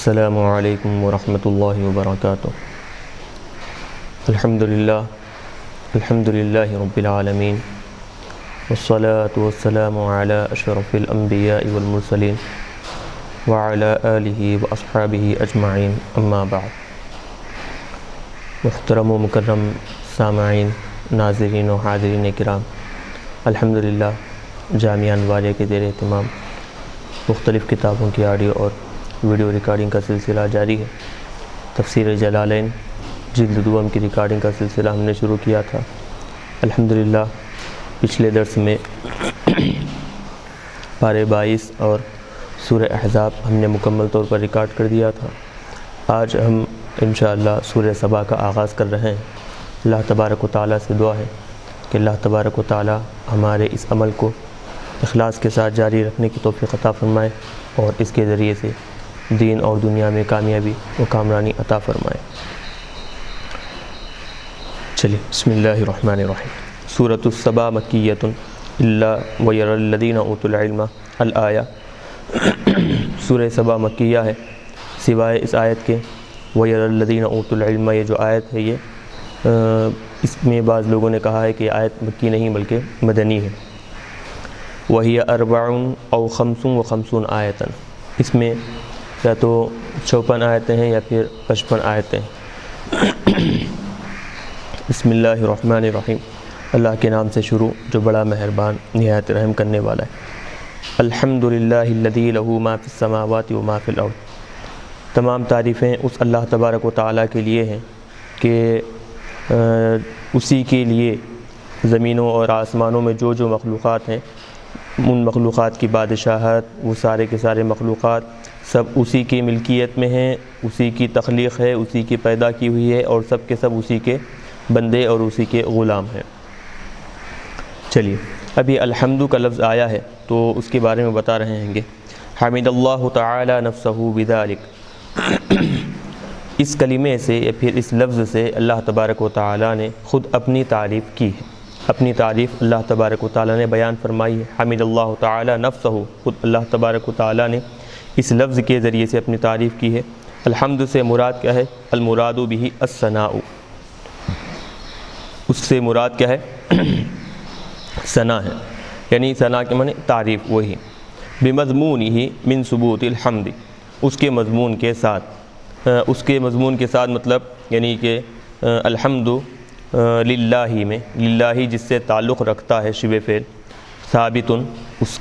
السلام علیکم ورحمۃ اللہ وبرکاتہ۔ الحمد للہ رب العالمین، والصلاة والسلام علی اشرف الانبیاء والمرسلین وعلی آلہ واصحابہ اجمعین، اما بعد۔ محترم و مکرم سامعین، ناظرین و حاضرین کرام، الحمدللہ جامعہ انواریہ کے زیر اہتمام مختلف کتابوں کی آڈیو اور ویڈیو ریکارڈنگ کا سلسلہ جاری ہے۔ تفسیر جلالین جلد دوم کی ریکارڈنگ کا سلسلہ ہم نے شروع کیا تھا۔ الحمدللہ پچھلے درس میں پارے 22 اور سورہ احزاب ہم نے مکمل طور پر ریکارڈ کر دیا تھا۔ آج ہم انشاءاللہ سورہ سبا کا آغاز کر رہے ہیں۔ اللہ تبارک و تعالیٰ سے دعا ہے کہ اللہ تبارک و تعالیٰ ہمارے اس عمل کو اخلاص کے ساتھ جاری رکھنے کی توفیق عطا فرمائے اور اس کے ذریعے سے دین اور دنیا میں کامیابی و کامرانی عطا فرمائے۔ چلیے بسم اللہ الرحمن الرحیم۔ سورۃ السبا مکیۃ الا ویری الذین اوتوا العلم الآیہ۔ سورہ سبا مکیہ ہے سوائے اس آیت کے ویری الذین اوتوا العلم، یہ جو آیت ہے یہ اس میں بعض لوگوں نے کہا ہے کہ آیت مکی نہیں بلکہ مدنی ہے۔ وہی 54 او 55 آیتاً، اس میں یا تو 54 آیتیں ہیں یا پھر 55 آیتیں ہیں۔ بسم اللہ الرحمن الرحیم، اللہ کے نام سے شروع جو بڑا مہربان نہایت رحم کرنے والا ہے۔ الحمدللہ الذی لہ ما فی السماوات و ما فی الارض، تمام تعریفیں اس اللہ تبارک و تعالیٰ کے لیے ہیں کہ اسی کے لیے زمینوں اور آسمانوں میں جو جو مخلوقات ہیں، ان مخلوقات کی بادشاہت، وہ سارے کے سارے مخلوقات سب اسی کی ملکیت میں ہیں، اسی کی تخلیق ہے، اسی کی پیدا کی ہوئی ہے اور سب کے سب اسی کے بندے اور اسی کے غلام ہیں۔ چلیے ابھی الحمد کا لفظ آیا ہے تو اس کے بارے میں بتا رہے ہیں گے۔ حمد اللہ تعالی نفسہ بذالک، اس کلمے سے یا پھر اس لفظ سے اللہ تبارک و تعالیٰ نے خود اپنی تعریف کی ہے، اپنی تعریف اللہ تبارک و تعالیٰ نے بیان فرمائی ہے۔ حمد اللہ تعالی نفسہ، خود اللہ تبارک و تعالیٰ نے اس لفظ کے ذریعے سے اپنی تعریف کی ہے۔ الحمد سے مراد کیا ہے؟ المراد بہ الثناء، اس سے مراد کیا ہے؟ ثنا ہے، یعنی ثنا کے معنی تعریف، وہی بمضمونہ من ثبوت الحمد، اس کے مضمون کے ساتھ، اس کے مضمون کے ساتھ مطلب یعنی کہ الحمد للہ میں، للہ جس سے تعلق رکھتا ہے شبہ فعل، ثابت اس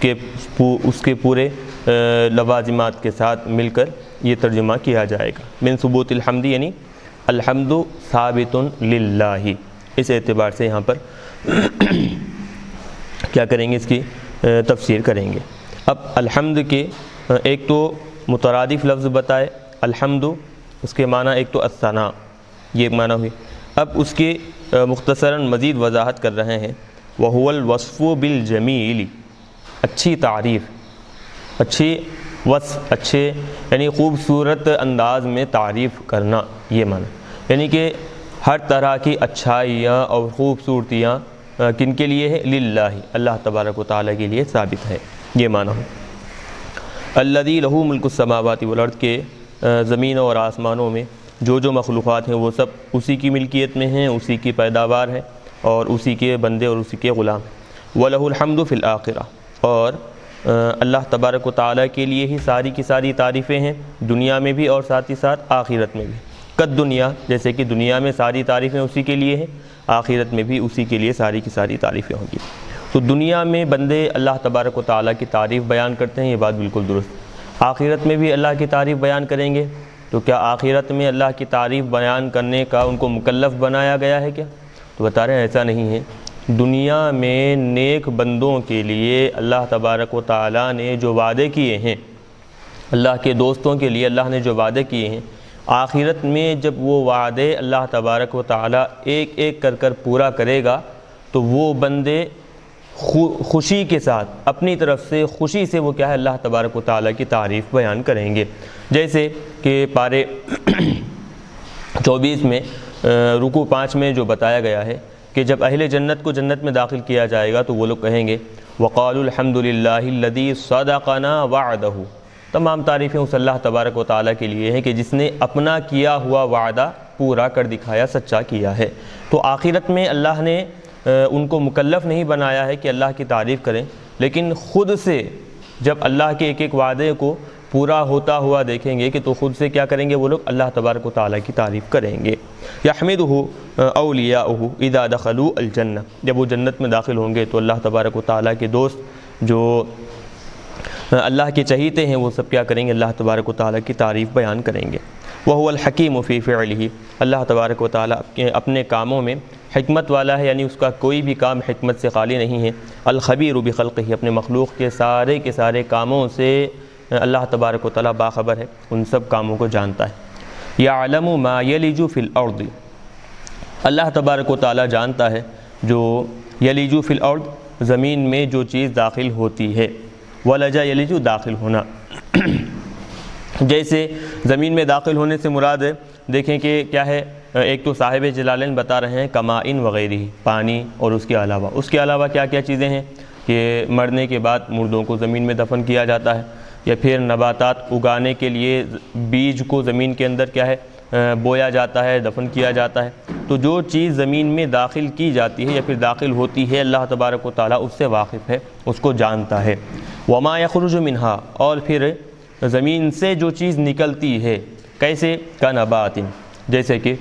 کے پورے لوازمات کے ساتھ مل کر یہ ترجمہ کیا جائے گا۔ من ثبوت الحمد یعنی الحمد ثابت للہ، اس اعتبار سے یہاں پر کیا کریں گے، اس کی تفسیر کریں گے۔ اب الحمد کے ایک تو مترادف لفظ بتائے الحمد، اس کے معنی ایک تو الثناء، یہ ایک معنی ہوئی۔ اب اس کے مختصراً مزید وضاحت کر رہے ہیں۔ وَهُوَ الْوَصْفُ بِالْجَمِيلِ، اچھی تعریف، اچھی وصف، اچھے یعنی خوبصورت انداز میں تعریف کرنا، یہ معنی یعنی کہ ہر طرح کی اچھائیاں اور خوبصورتیاں کن کے لیے ہے؟ للہ، اللہ تبارک و تعالیٰ کے لیے ثابت ہے، یہ معنی ہو۔ الذی لہ ملک السماوات والارض، کے زمینوں اور آسمانوں میں جو جو مخلوقات ہیں وہ سب اسی کی ملکیت میں ہیں، اسی کی پیداوار ہے اور اسی کے بندے اور اسی کے غلام۔ وَلَهُ الْحَمْدُ فِي الْآخِرَةِ، اور اللہ تبارک و تعالیٰ کے لیے ہی ساری کی ساری تعریفیں ہیں، دنیا میں بھی اور ساتھ ہی ساتھ آخرت میں بھی۔ قد دنیا، جیسے کہ دنیا میں ساری تعریفیں اسی کے لیے ہیں، آخرت میں بھی اسی کے لیے ساری کی ساری تعریفیں ہوں گی۔ تو دنیا میں بندے اللہ تبارک و تعالیٰ کی تعریف بیان کرتے ہیں، یہ بات بالکل درست۔ آخرت میں بھی اللہ کی تعریف بیان کریں گے، تو کیا آخرت میں اللہ کی تعریف بیان کرنے کا ان کو مکلف بنایا گیا ہے کیا؟ تو بتا رہے ہیں ایسا نہیں ہے۔ دنیا میں نیک بندوں کے لیے اللہ تبارک و تعالیٰ نے جو وعدے کیے ہیں، اللہ کے دوستوں کے لیے اللہ نے جو وعدے کیے ہیں، آخرت میں جب وہ وعدے اللہ تبارک و تعالیٰ ایک ایک کر پورا کرے گا تو وہ بندے خوشی کے ساتھ اپنی طرف سے خوشی سے وہ کیا ہے؟ اللہ تبارک و تعالیٰ کی تعریف بیان کریں گے۔ جیسے کہ پارے 24 میں رکوع 5 میں جو بتایا گیا ہے کہ جب اہل جنت کو جنت میں داخل کیا جائے گا تو وہ لوگ کہیں گے وَقَالُوا الْحَمْدُ لِلَّهِ الَّذِي صَدَقَنَا وَعْدَهُ، تمام تعریفیں اس اللہ تبارک و تعالیٰ کے لیے ہیں کہ جس نے اپنا کیا ہوا وعدہ پورا کر دکھایا، سچا کیا ہے۔ تو آخرت میں اللہ نے ان کو مکلف نہیں بنایا ہے کہ اللہ کی تعریف کریں، لیکن خود سے جب اللہ کے ایک ایک وعدے کو پورا ہوتا ہوا دیکھیں گے کہ تو خود سے کیا کریں گے وہ لوگ، اللہ تبارک و تعالیٰ کی تعریف کریں گے۔ یحمدہ اولیاؤہ اذا دخلوا الجنہ، جب وہ جنت میں داخل ہوں گے تو اللہ تبارک و تعالیٰ کے دوست جو اللہ کے چہیتے ہیں وہ سب کیا کریں گے، اللہ تبارک و تعالیٰ کی تعریف بیان کریں گے۔ وہو الحکیم فی فعلہ، اللہ تبارک و تعالیٰ اپنے کاموں میں حکمت والا ہے، یعنی اس کا کوئی بھی کام حکمت سے خالی نہیں ہے۔ الخبیر بخلقہ، اپنے مخلوق کے سارے کاموں سے اللہ تبارک و تعالیٰ باخبر ہے، ان سب کاموں کو جانتا ہے۔ یعلم ما یلج فی الارض، اللہ تبارک و تعالیٰ جانتا ہے جو یلج فی الارض، زمین میں جو چیز داخل ہوتی ہے، ولج یلج، داخل ہونا۔ جیسے زمین میں داخل ہونے سے مراد ہے، دیکھیں کہ کیا ہے، ایک تو صاحب جلالین بتا رہے ہیں کمائن وغیرہ، پانی، اور اس کے علاوہ کیا کیا چیزیں ہیں کہ مرنے کے بعد مردوں کو زمین میں دفن کیا جاتا ہے، یا پھر نباتات اگانے کے لیے بیج کو زمین کے اندر کیا ہے بویا جاتا ہے، دفن کیا جاتا ہے۔ تو جو چیز زمین میں داخل کی جاتی ہے یا پھر داخل ہوتی ہے، اللہ تبارک و تعالیٰ اس سے واقف ہے، اس کو جانتا ہے۔ وما یخرج منہا، اور پھر زمین سے جو چیز نکلتی ہے، کیسے، کنبات، جیسے کہ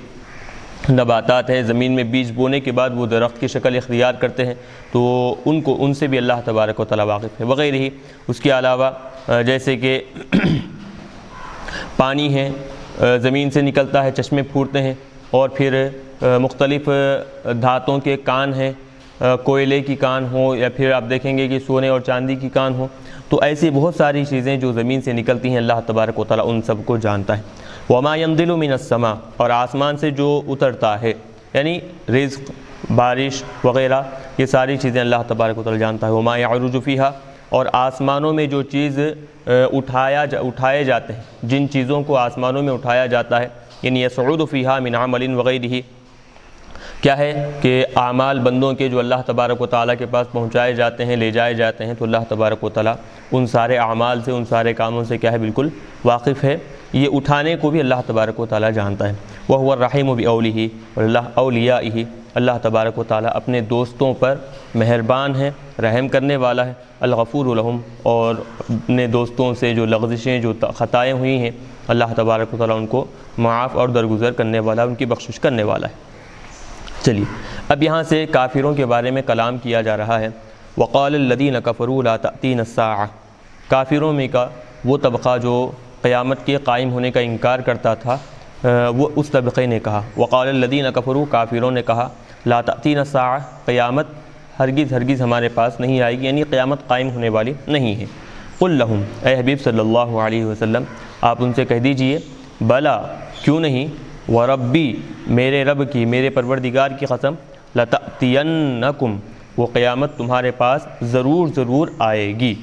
نباتات ہے، زمین میں بیج بونے کے بعد وہ درخت کی شکل اختیار کرتے ہیں، تو ان سے بھی اللہ تبارک و تعالیٰ واقف ہے، وغیرہ ہی۔ اس کے علاوہ جیسے کہ پانی ہے، زمین سے نکلتا ہے، چشمے پھوٹتے ہیں، اور پھر مختلف دھاتوں کے کان ہیں، کوئلے کی کان ہو، یا پھر آپ دیکھیں گے کہ سونے اور چاندی کی کان ہو، تو ایسی بہت ساری چیزیں جو زمین سے نکلتی ہیں، اللہ تبارک و تعالیٰ ان سب کو جانتا ہے۔ وما ينزل من السماء، اور آسمان سے جو اترتا ہے، یعنی رزق، بارش وغیرہ، یہ ساری چیزیں اللہ تبارک و تعالیٰ جانتا ہے۔ وما يعرج فيها، اور آسمانوں میں جو چیز اٹھائے جاتے ہیں، جن چیزوں کو آسمانوں میں اٹھایا جاتا ہے، یعنی يصعد فيها من عمل وغیرہ، کیا ہے کہ اعمال بندوں کے جو اللہ تبارک و تعالیٰ کے پاس پہنچائے جاتے ہیں، لے جائے جاتے ہیں، تو اللہ تبارک و تعالیٰ ان سارے اعمال سے، ان سارے کاموں سے کیا ہے، بالکل واقف ہے۔ یہ اٹھانے کو بھی اللہ تبارک و تعالیٰ جانتا ہے۔ وَهُوَ الرَّحِيمُ بِأَوْلِهِ، اور اللہ اولیائِهِ، اللہ تبارک و تعالیٰ اپنے دوستوں پر مہربان ہے، رحم کرنے والا ہے۔ الغفور لہم، اور اپنے دوستوں سے جو لغزشیں، جو خطائیں ہوئی ہیں، اللہ تبارک و تعالیٰ ان کو معاف اور درگزر کرنے والا، ان کی بخشش کرنے والا ہے۔ چلیے اب یہاں سے کافروں کے بارے میں کلام کیا جا رہا ہے۔ وقال الذین کفروا لا تأتینا الساعہ، کافروں میں کا وہ طبقہ جو قیامت کے قائم ہونے کا انکار کرتا تھا، وہ اس طبقے نے کہا، وقال الذین کفروا، کافروں نے کہا، لا تأتینا الساعہ، قیامت ہرگز ہمارے پاس نہیں آئے گی، یعنی قیامت قائم ہونے والی نہیں ہے۔ قل لہم، اے حبیب صلی اللہ علیہ وسلم آپ ان سے کہہ دیجئے، بلا، کیوں نہیں، وربی، میرے رب کی، میرے پروردگار کی قسم، لتأتینکم، وہ قیامت تمہارے پاس ضرور آئے گی۔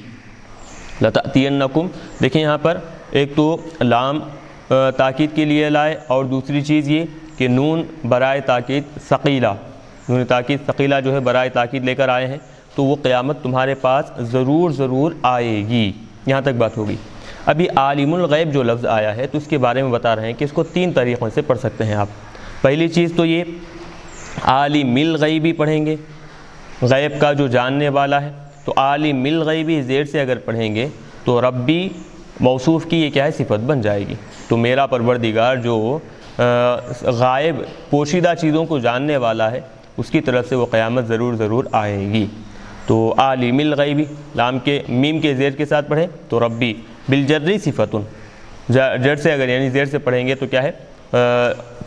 لتأتینکم، دیکھیں یہاں پر ایک تو لام تاکید کے لیے لائے، اور دوسری چیز یہ کہ نون برائے تاکید ثقیلہ، نون تاکید ثقیلہ جو ہے برائے تاکید لے کر آئے ہیں، تو وہ قیامت تمہارے پاس ضرور آئے گی۔ یہاں تک بات ہوگی۔ ابھی عالم الغیب جو لفظ آیا ہے تو اس کے بارے میں بتا رہے ہیں کہ اس کو 3 طریقوں سے پڑھ سکتے ہیں آپ۔ پہلی چیز تو یہ عالم الغیبی پڑھیں گے، غیب کا جو جاننے والا ہے، تو عالم الغیبی زیر سے اگر پڑھیں گے تو ربی موصوف کی یہ کیا ہے، صفت بن جائے گی۔ تو میرا پروردگار جو غائب پوشیدہ چیزوں کو جاننے والا ہے، اس کی طرف سے وہ قیامت ضرور آئے گی۔ تو عالم الغیبی، لام کے میم کے زیر کے ساتھ پڑھیں تو ربی، بالجری صفتن، جر سے اگر یعنی زیر سے پڑھیں گے تو کیا ہے،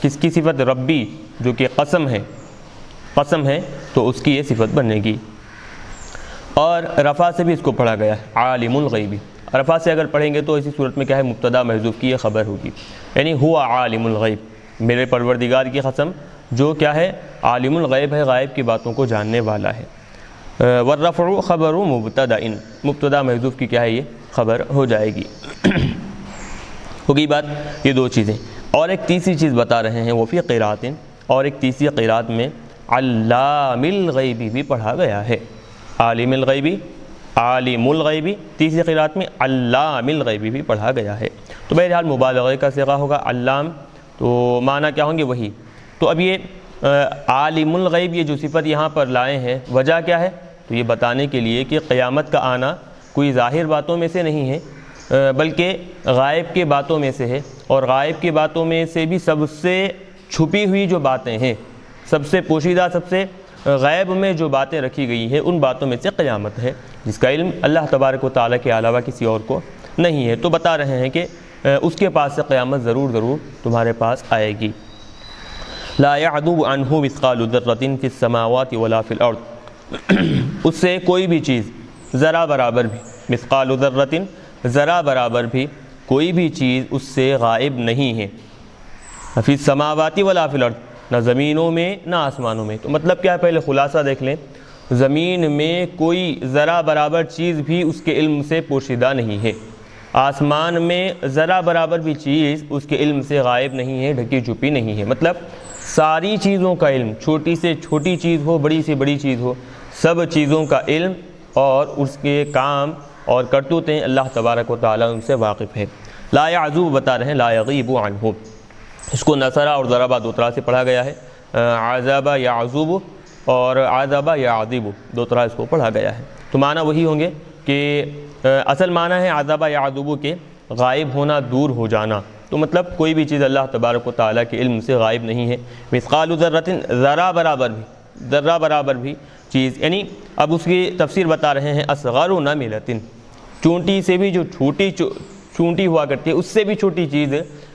کس کی صفت، ربی، جو کہ قسم ہے، تو اس کی یہ صفت بنے گی۔ اور رفع سے بھی اس کو پڑھا گیا ہے، عالم الغیبی، رفع سے اگر پڑھیں گے تو اسی صورت میں کیا ہے، مبتدا محذوف کی یہ خبر ہوگی، یعنی ہوا عالم الغیب، میرے پروردگار کی قسم جو کیا ہے، عالم الغیب ہے، غائب کی باتوں کو جاننے والا ہے۔ والرفع خبر مبتدا، مبتدا محذوف کی کیا ہے، یہ خبر ہو جائے گی۔ ہوگی بات، یہ 2 چیزیں۔ اور ایک تیسری چیز بتا رہے ہیں، وہ فی قراءۃ، اور ایک تیسری قراءت میں علام الغیبی بھی پڑھا گیا ہے۔ عالم الغیبی عالم الغیبی، تیسری قرات میں علام الغیبی بھی پڑھا گیا ہے۔ تو بہرحال مبالغہ کا صیغہ ہوگا علام، تو معنی کیا ہوں گے وہی۔ تو اب یہ عالم الغیب یہ جو صفت یہاں پر لائے ہیں وجہ کیا ہے؟ تو یہ بتانے کے لیے کہ قیامت کا آنا کوئی ظاہر باتوں میں سے نہیں ہے بلکہ غائب کے باتوں میں سے ہے، اور غائب کی باتوں میں سے بھی سب سے چھپی ہوئی جو باتیں ہیں، سب سے پوشیدہ، سب سے غیب میں جو باتیں رکھی گئی ہیں ان باتوں میں سے قیامت ہے، جس کا علم اللہ تبارک و تعالیٰ کے علاوہ کسی اور کو نہیں ہے۔ تو بتا رہے ہیں کہ اس کے پاس سے قیامت ضرور تمہارے پاس آئے گی۔ لا يعذب عنہ مثقال ذرۃ فی السماوات ولا فی الارض، اس سے کوئی بھی چیز ذرا برابر بھی، مثقال ذرۃ ذرا برابر بھی کوئی بھی چیز اس سے غائب نہیں ہے، فی السماوات ولا فی الارض، نہ زمینوں میں نہ آسمانوں میں۔ تو مطلب کیا ہے؟ پہلے خلاصہ دیکھ لیں، زمین میں کوئی ذرا برابر چیز بھی اس کے علم سے پوشیدہ نہیں ہے، آسمان میں ذرا برابر بھی چیز اس کے علم سے غائب نہیں ہے، ڈھکی چھپی نہیں ہے۔ مطلب ساری چیزوں کا علم، چھوٹی سے چھوٹی چیز ہو، بڑی سے بڑی چیز ہو، سب چیزوں کا علم اور اس کے کام اور کرتوتیں اللہ تبارک و تعالیٰ ان سے واقف ہے۔ لا يعزب بتا رہے ہیں لا یغیب عنہ، اس کو نصرہ اور ضربہ دو طرح سے پڑھا گیا ہے، عذب یعذب اور عذب یعذب، دو طرح اس کو پڑھا گیا ہے۔ تو معنی وہی ہوں گے کہ اصل معنی ہے عذب یعذب کے غائب ہونا، دور ہو جانا۔ تو مطلب کوئی بھی چیز اللہ تبارک و تعالیٰ کے علم سے غائب نہیں ہے۔ مثقال ذرۃ ذرا برابر بھی چیز، یعنی اب اس کی تفسیر بتا رہے ہیں اصغر نملۃ، چونٹی سے بھی جو چونٹی ہوا کرتی ہے اس سے بھی چھوٹی چیز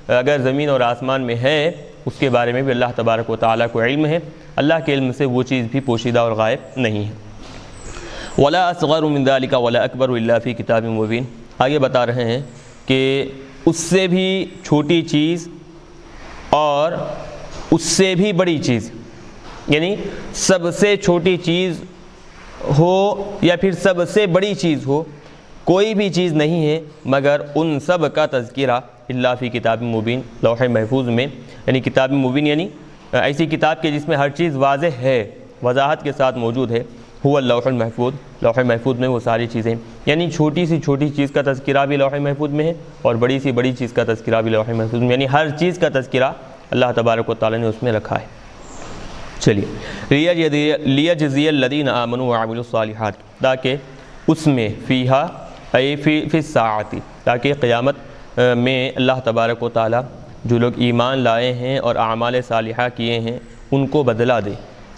اگر زمین اور آسمان میں ہے اس کے بارے میں بھی اللہ تبارک و تعالیٰ کو علم ہے، اللہ کے علم سے وہ چیز بھی پوشیدہ اور غائب نہیں ہے۔ ولا اصغر من ذلك ولا اکبر الا فی کتاب مبین، آگے بتا رہے ہیں کہ اس سے بھی چھوٹی چیز اور اس سے بھی بڑی چیز، یعنی سب سے چھوٹی چیز ہو یا پھر سب سے بڑی چیز ہو، کوئی بھی چیز نہیں ہے مگر ان سب کا تذکرہ الا فی کتاب مبین، لوح محفوظ میں، یعنی کتاب مبین یعنی ایسی کتاب کے جس میں ہر چیز واضح ہے، وضاحت کے ساتھ موجود ہے، هو اللوح المحفوظ، لوح محفوظ میں وہ ساری چیزیں، یعنی چھوٹی سی چھوٹی چیز کا تذکرہ بھی لوح محفوظ میں ہے اور بڑی سی بڑی چیز کا تذکرہ بھی لوح محفوظ میں، یعنی ہر چیز کا تذکرہ اللہ تبارک و تعالیٰ نے اس میں رکھا ہے۔ چلیے، لیجزی الذین آمنوا وعملوا الصالحات، تاکہ اس میں فیہا ای فی الساعۃ، تاکہ قیامت میں اللہ تبارک و تعالیٰ جو لوگ ایمان لائے ہیں اور اعمال صالحہ کیے ہیں ان کو بدلہ دے،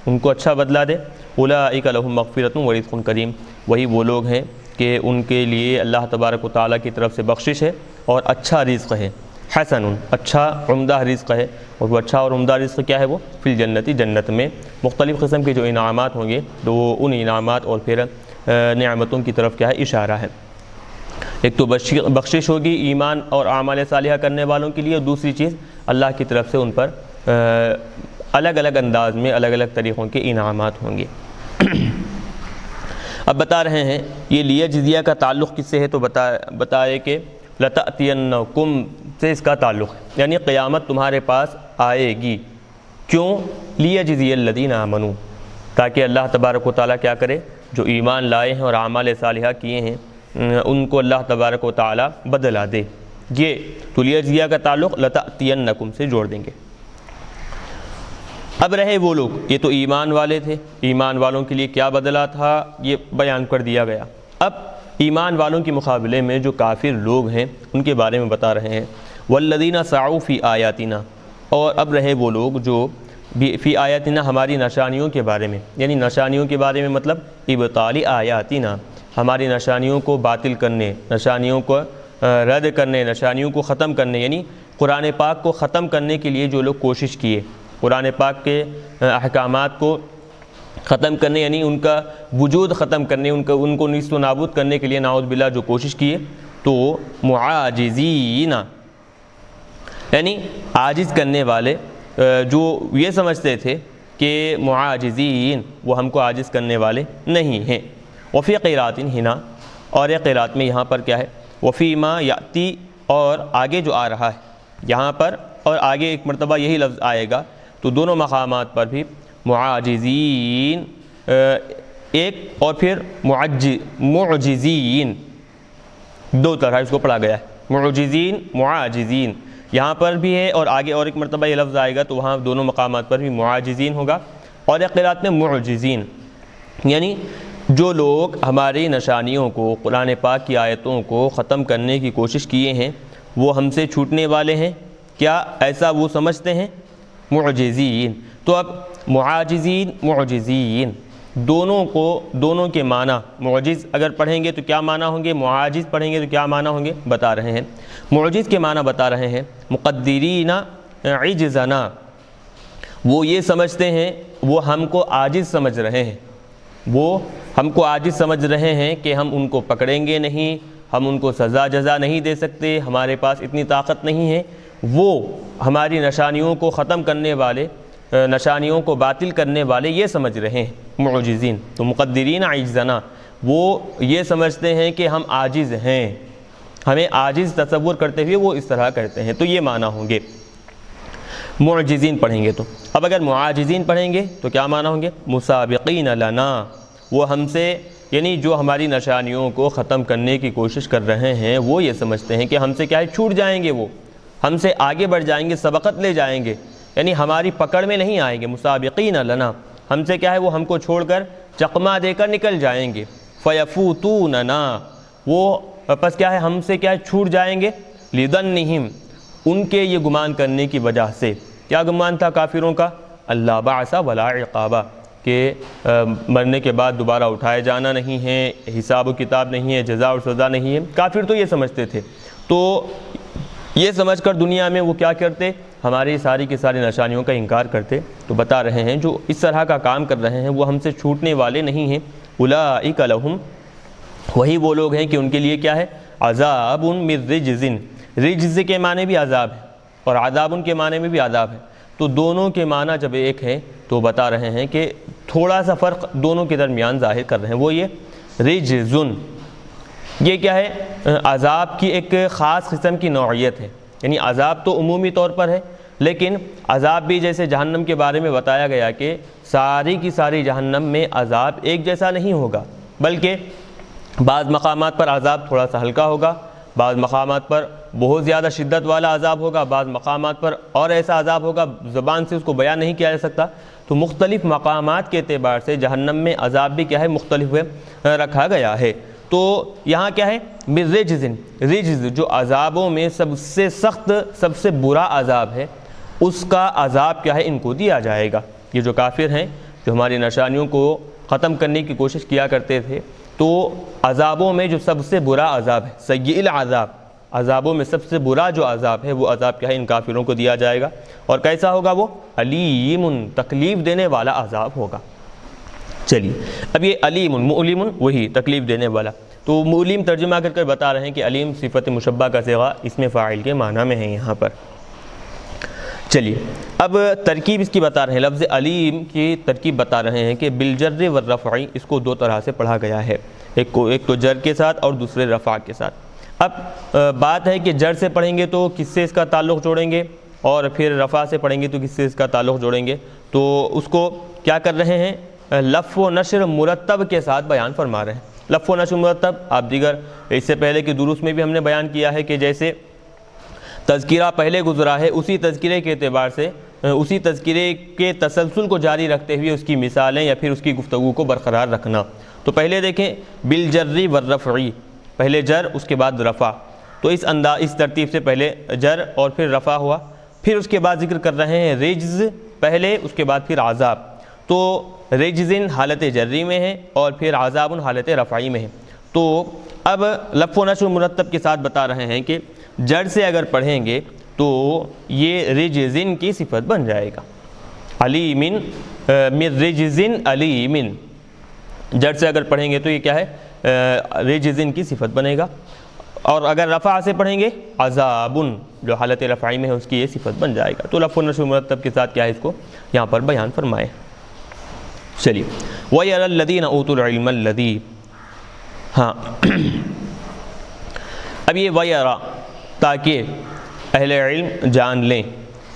ان کو اچھا بدلہ دے۔ اولئک لہم مغفرۃ ورزق کریم، وہی وہ لوگ ہیں کہ ان کے لیے اللہ تبارک و تعالیٰ کی طرف سے بخشش ہے اور اچھا رزق ہے، حسن، اچھا عمدہ رزق ہے، اور وہ اچھا اور عمدہ رزق کیا ہے؟ وہ فی الجنت، جنت میں مختلف قسم کے جو انعامات ہوں گے تو وہ ان انعامات اور پھر نعمتوں کی طرف کیا ہے؟ اشارہ ہے۔ ایک تو بخشش ہوگی ایمان اور اعمال صالحہ کرنے والوں کے لیے، اور دوسری چیز اللہ کی طرف سے ان پر الگ الگ انداز میں الگ الگ طریقوں کے انعامات ہوں گے۔ اب بتا رہے ہیں یہ لیجزیہ کا تعلق کس سے ہے؟ تو بتائے کہ لتأتینکم سے اس کا تعلق ہے، یعنی قیامت تمہارے پاس آئے گی۔ کیوں؟ لیجزی الذین آمنوا، تاکہ اللہ تبارک و تعالیٰ کیا کرے؟ جو ایمان لائے ہیں اور اعمال صالحہ کیے ہیں ان کو اللہ تبارک و تعالیٰ بدلہ دے۔ یہ تو لیجزیہ کا تعلق لتأتینکم سے جوڑ دیں گے۔ اب رہے وہ لوگ، یہ تو ایمان والے تھے، ایمان والوں کے لیے کیا بدلہ تھا یہ بیان کر دیا گیا۔ اب ایمان والوں کے مقابلے میں جو کافر لوگ ہیں ان کے بارے میں بتا رہے ہیں، والذین سعوا فی آیاتنا، اور اب رہے وہ لوگ جو فی آیاتنا ہماری نشانیوں کے بارے میں، یعنی نشانیوں کے بارے میں مطلب ابطال آیاتنا، ہماری نشانیوں کو باطل کرنے، نشانیوں کو رد کرنے، نشانیوں کو ختم کرنے، یعنی قرآن پاک کو ختم کرنے کے لیے جو لوگ کوشش کیے، قرآن پاک کے احکامات کو ختم کرنے، یعنی ان کا وجود ختم کرنے، ان کو نیست و نابود کرنے کے لیے نعوذ باللہ جو کوشش کیے، تو معاجزین، یعنی عاجز کرنے والے، جو یہ سمجھتے تھے کہ معاجزین وہ ہم کو عاجز کرنے والے نہیں ہیں۔ وفی قرات ہنا، اور ایک قرات میں یہاں پر کیا ہے؟ وفی ما یاتی، اور آگے جو آ رہا ہے یہاں پر اور آگے ایک مرتبہ یہی لفظ آئے گا، تو دونوں مقامات پر بھی معاجزین ایک اور پھر معجزین، دو طرح اس کو پڑھا گیا ہے، معجزین معاجزین، یہاں پر بھی ہے اور آگے اور ایک مرتبہ یہ لفظ آئے گا تو وہاں دونوں مقامات پر بھی معاجزین ہوگا، اور ایک قرات میں معجزین، یعنی جو لوگ ہماری نشانیوں کو، قرآن پاک کی آیتوں کو ختم کرنے کی کوشش کیے ہیں وہ ہم سے چھوٹنے والے ہیں، کیا ایسا وہ سمجھتے ہیں؟ معجزین۔ تو اب معاجزین معجزین دونوں کے معنی، معجز اگر پڑھیں گے تو کیا معنی ہوں گے، معاجز پڑھیں گے تو کیا معنی ہوں گے، بتا رہے ہیں۔ معجز کے معنی بتا رہے ہیں، مقدرین عجزنا، وہ یہ سمجھتے ہیں، وہ ہم کو عاجز سمجھ رہے ہیں، وہ ہم کو عاجز سمجھ رہے ہیں کہ ہم ان کو پکڑیں گے نہیں، ہم ان کو سزا جزا نہیں دے سکتے، ہمارے پاس اتنی طاقت نہیں ہے۔ وہ ہماری نشانیوں کو ختم کرنے والے، نشانیوں کو باطل کرنے والے یہ سمجھ رہے ہیں معجزین۔ تو مقدرین عجزنا، وہ یہ سمجھتے ہیں کہ ہم عاجز ہیں، ہمیں عاجز تصور کرتے ہوئے وہ اس طرح کرتے ہیں، تو یہ معنی ہوں گے معجزین پڑھیں گے تو۔ اب اگر معاجزین پڑھیں گے تو کیا معنی ہوں گے، مسابقین لنا، وہ ہم سے، یعنی جو ہماری نشانیوں کو ختم کرنے کی کوشش کر رہے ہیں وہ یہ سمجھتے ہیں کہ ہم سے کیا ہے، چھوٹ جائیں گے، وہ ہم سے آگے بڑھ جائیں گے، سبقت لے جائیں گے، یعنی ہماری پکڑ میں نہیں آئیں گے۔ مسابقین لنا، ہم سے کیا ہے، وہ ہم کو چھوڑ کر چقما دے کر نکل جائیں گے۔ فیفوتوننا، وہ پس کیا ہے، ہم سے کیا ہے، چھوٹ جائیں گے۔ لظنہم، ان کے یہ گمان کرنے کی وجہ سے، کیا گمان تھا کافروں کا، اللہ بعث ولا عقابہ، کہ مرنے کے بعد دوبارہ اٹھائے جانا نہیں ہے، حساب و کتاب نہیں ہے، جزا اور سزا نہیں ہے۔ کافر تو یہ سمجھتے تھے، تو یہ سمجھ کر دنیا میں وہ کیا کرتے، ہماری ساری کی ساری نشانیوں کا انکار کرتے۔ تو بتا رہے ہیں جو اس طرح کا کام کر رہے ہیں وہ ہم سے چھوٹنے والے نہیں ہیں۔ اولئک لہم، وہی وہ لوگ ہیں کہ ان کے لیے کیا ہے، عذاب من رجز، رجز کے معنی بھی عذاب ہے اور عذاب کے معنی میں بھی عذاب ہے، تو دونوں کے معنی جب ایک ہے تو بتا رہے ہیں کہ تھوڑا سا فرق دونوں کے درمیان ظاہر کر رہے ہیں، وہ یہ رجزن، یہ کیا ہے، عذاب کی ایک خاص قسم کی نوعیت ہے، یعنی عذاب تو عمومی طور پر ہے، لیکن عذاب بھی جیسے جہنم کے بارے میں بتایا گیا کہ ساری کی ساری جہنم میں عذاب ایک جیسا نہیں ہوگا، بلکہ بعض مقامات پر عذاب تھوڑا سا ہلکا ہوگا، بعض مقامات پر بہت زیادہ شدت والا عذاب ہوگا، بعض مقامات پر اور ایسا عذاب ہوگا زبان سے اس کو بیان نہیں کیا جا سکتا۔ تو مختلف مقامات کے اعتبار سے جہنم میں عذاب بھی کیا ہے، مختلف رکھا گیا ہے۔ تو یہاں کیا ہے، رجز، رجز جو عذابوں میں سب سے سخت، سب سے برا عذاب ہے، اس کا عذاب کیا ہے، ان کو دیا جائے گا۔ یہ جو کافر ہیں جو ہماری نشانیوں کو ختم کرنے کی کوشش کیا کرتے تھے، تو عذابوں میں جو سب سے برا عذاب ہے، سیئ العذاب، عذابوں میں سب سے برا جو عذاب ہے وہ عذاب کیا ہے، ان کافروں کو دیا جائے گا۔ اور کیسا ہوگا وہ، علیم، تکلیف دینے والا عذاب ہوگا۔ چلیے اب یہ علیم، مؤلم وہی تکلیف دینے والا، تو مؤلم ترجمہ کر کر بتا رہے ہیں کہ علیم صفت مشبہ کا صیغہ اسم فاعل کے معنی میں ہے یہاں پر۔ چلیے اب ترکیب اس کی بتا رہے ہیں، لفظ علیم کی ترکیب بتا رہے ہیں کہ بالجر والرفع، اس کو دو طرح سے پڑھا گیا ہے، ایک تو جر کے ساتھ اور دوسرے رفع کے ساتھ۔ اب بات ہے کہ جر سے پڑھیں گے تو کس سے اس کا تعلق جوڑیں گے، اور پھر رفع سے پڑھیں گے تو کس سے اس کا تعلق جوڑیں گے، تو اس کو کیا کر رہے ہیں، لف و نشر مرتب کے ساتھ بیان فرما رہے ہیں۔ لف و نشر مرتب آپ دیگر اس سے پہلے کے دروس میں بھی ہم نے بیان کیا ہے کہ جیسے تذکرہ پہلے گزرا ہے، اسی تذکرے کے اعتبار سے، اسی تذکرے کے تسلسل کو جاری رکھتے ہوئے اس کی مثالیں یا پھر اس کی گفتگو کو برقرار رکھنا۔ تو پہلے دیکھیں بالجر والرفع، پہلے جر اس کے بعد رفع، تو اس ترتیب سے پہلے جر اور پھر رفع ہوا، پھر اس کے بعد ذکر کر رہے ہیں رجز پہلے، اس کے بعد پھر عذاب، تو رجزن حالت جری میں ہے اور پھر عذاب حالت رفعی میں ہے۔ تو اب لف و نشر مرتب کے ساتھ بتا رہے ہیں کہ جر سے اگر پڑھیں گے تو یہ رجزن کی صفت بن جائے گا، علیمن من رجزن علیمن، جر سے اگر پڑھیں گے تو یہ کیا ہے، رجزن کی صفت بنے گا، اور اگر رفع سے پڑھیں گے عذابن جو حالت رفعی میں ہے اس کی یہ صفت بن جائے گا۔ تو لف و نشر مرتب کے ساتھ کیا ہے، اس کو یہاں پر بیان فرمائے۔ چلیے وَيَرَى الَّذِينَ أُوتُوا الْعِلْمَ الَّذِي، ہاں اب یہ وَيَرَى تاکہ اہل علم جان لیں،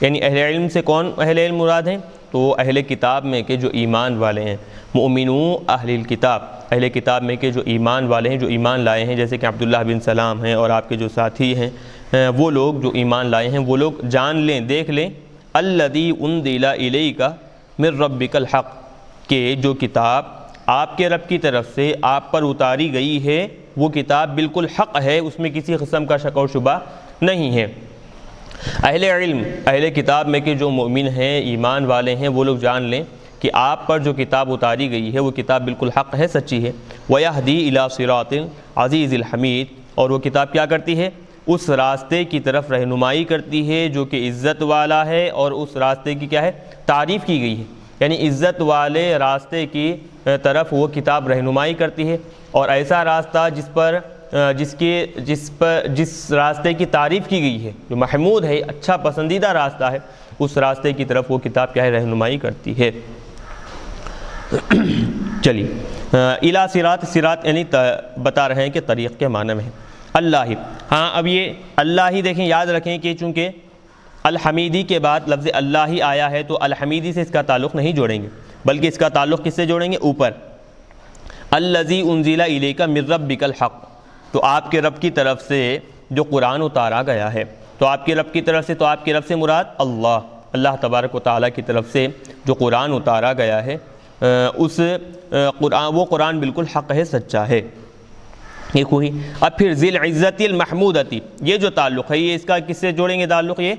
یعنی اہل علم سے کون اہل علم مراد ہیں، تو اہل کتاب میں کے جو ایمان والے ہیں، مؤمنو اہل الکتاب، اہل کتاب میں کے جو ایمان والے ہیں، جو ایمان لائے ہیں، جیسے کہ عبداللہ بن سلام ہیں اور آپ کے جو ساتھی ہیں، وہ لوگ جو ایمان لائے ہیں وہ لوگ جان لیں، دیکھ لیں، الذی انزل الیک من ربک الحق، کہ جو کتاب آپ کے رب کی طرف سے آپ پر اتاری گئی ہے وہ کتاب بالکل حق ہے، اس میں کسی قسم کا شک اور شبہ نہیں ہے۔ اہل علم، اہل کتاب میں کے جو مومن ہیں، ایمان والے ہیں، وہ لوگ جان لیں کہ آپ پر جو کتاب اتاری گئی ہے وہ کتاب بالکل حق ہے، سچی ہے۔ وَيَهْدِي إِلَىٰ صِرَاطٍ عَزِيزِ الْحَمِيدِ، اور وہ کتاب کیا کرتی ہے؟ اس راستے کی طرف رہنمائی کرتی ہے جو کہ عزت والا ہے، اور اس راستے کی کیا ہے؟ تعریف کی گئی ہے، یعنی عزت والے راستے کی طرف وہ کتاب رہنمائی کرتی ہے، اور ایسا راستہ جس راستے کی تعریف کی گئی ہے، جو محمود ہے، اچھا پسندیدہ راستہ ہے، اس راستے کی طرف وہ کتاب کیا ہے؟ رہنمائی کرتی ہے۔ چلیے، اِلیٰ صراط، صراط یعنی بتا رہے ہیں کہ طریق کے معنی میں ہے اللہ ہی۔ ہاں اب یہ اللہ ہی دیکھیں، یاد رکھیں کہ چونکہ الحمیدی کے بعد لفظ اللہ ہی آیا ہے تو الحمیدی سے اس کا تعلق نہیں جوڑیں گے، بلکہ اس کا تعلق کس سے جوڑیں گے؟ اوپر، الذی انزل الیک من ربک الحق، تو آپ کے رب کی طرف سے جو قرآن اتارا گیا ہے، تو آپ کے رب کی طرف سے، تو آپ کے رب سے مراد اللہ تبارک و تعالیٰ کی طرف سے جو قرآن اتارا گیا ہے، وہ قرآن بالکل حق ہے، سچا ہے۔ یہ کوئی اب پھر ذی العزت المحمودتی، یہ جو تعلق ہے یہ اس کا کس سے جوڑیں گے تعلق؟ یہ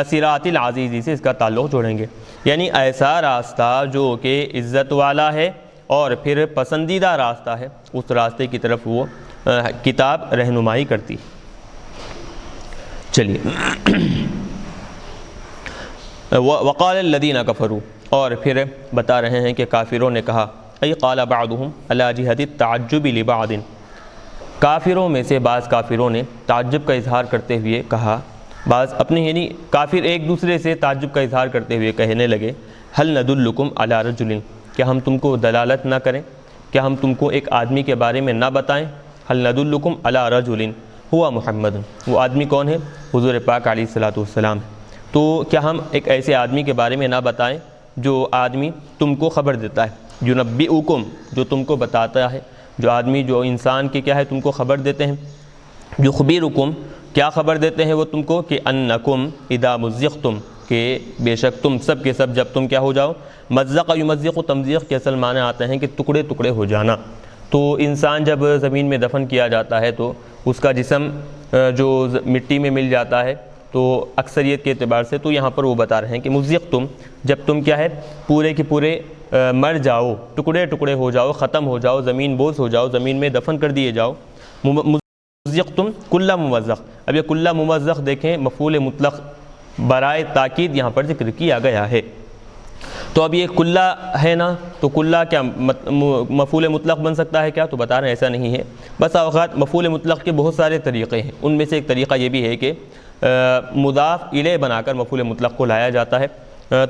صراط العزیزی سے اس کا تعلق جوڑیں گے، یعنی ایسا راستہ جو کہ عزت والا ہے اور پھر پسندیدہ راستہ ہے، اس راستے کی طرف وہ کتاب رہنمائی کرتی۔ چلیے، وقال الذین کفروا، اور پھر بتا رہے ہیں کہ کافروں نے کہا، ای قال بعضهم علی جہت التعجب لبعض، کافروں میں سے بعض کافروں نے تعجب کا اظہار کرتے ہوئے کہا، بعض اپنے یعنی کافر ایک دوسرے سے تعجب کا اظہار کرتے ہوئے کہنے لگے، هل ندلکم علی رجل، کیا ہم تم کو دلالت نہ کریں، کیا ہم تم کو ایک آدمی کے بارے میں نہ بتائیں؟ هل ندلکم علی رجل هو محمد، وہ آدمی کون ہے؟ حضور پاک علیہ الصلوۃ والسلام۔ تو کیا ہم ایک ایسے آدمی کے بارے میں نہ بتائیں جو آدمی تم کو خبر دیتا ہے، ینبئکم، جو تم کو بتاتا ہے، جو آدمی جو انسان کے کیا ہے تم کو خبر دیتے ہیں، یخبرکم، کیا خبر دیتے ہیں وہ تم کو؟ کہ انکم اذا مزقتم، کہ بے شک تم سب کے سب جب تم کیا ہو جاؤ، مزق یمزق، تمزیق کے اصل معنی آتے ہیں کہ ٹکڑے ٹکڑے ہو جانا۔ تو انسان جب زمین میں دفن کیا جاتا ہے تو اس کا جسم جو مٹی میں مل جاتا ہے، تو اکثریت کے اعتبار سے تو یہاں پر وہ بتا رہے ہیں کہ مزق تم، جب تم کیا ہے پورے کے پورے مر جاؤ، ٹکڑے ٹکڑے ہو جاؤ، ختم ہو جاؤ، زمین بوس ہو جاؤ، زمین میں دفن کر دیے جاؤ، مزق تم کل ممزق۔ اب یہ کل ممزق دیکھیں، مفعول مطلق برائے تاکید یہاں پر ذکر کیا گیا ہے۔ تو اب یہ کلہ ہے نا، تو کلہ کیا مفعول مطلق بن سکتا ہے کیا؟ تو بتا رہے ہیں ایسا نہیں ہے، بس اوقات مفعول مطلق کے بہت سارے طریقے ہیں، ان میں سے ایک طریقہ یہ بھی ہے کہ مضاف الیہ بنا کر مفعول مطلق کو لایا جاتا ہے۔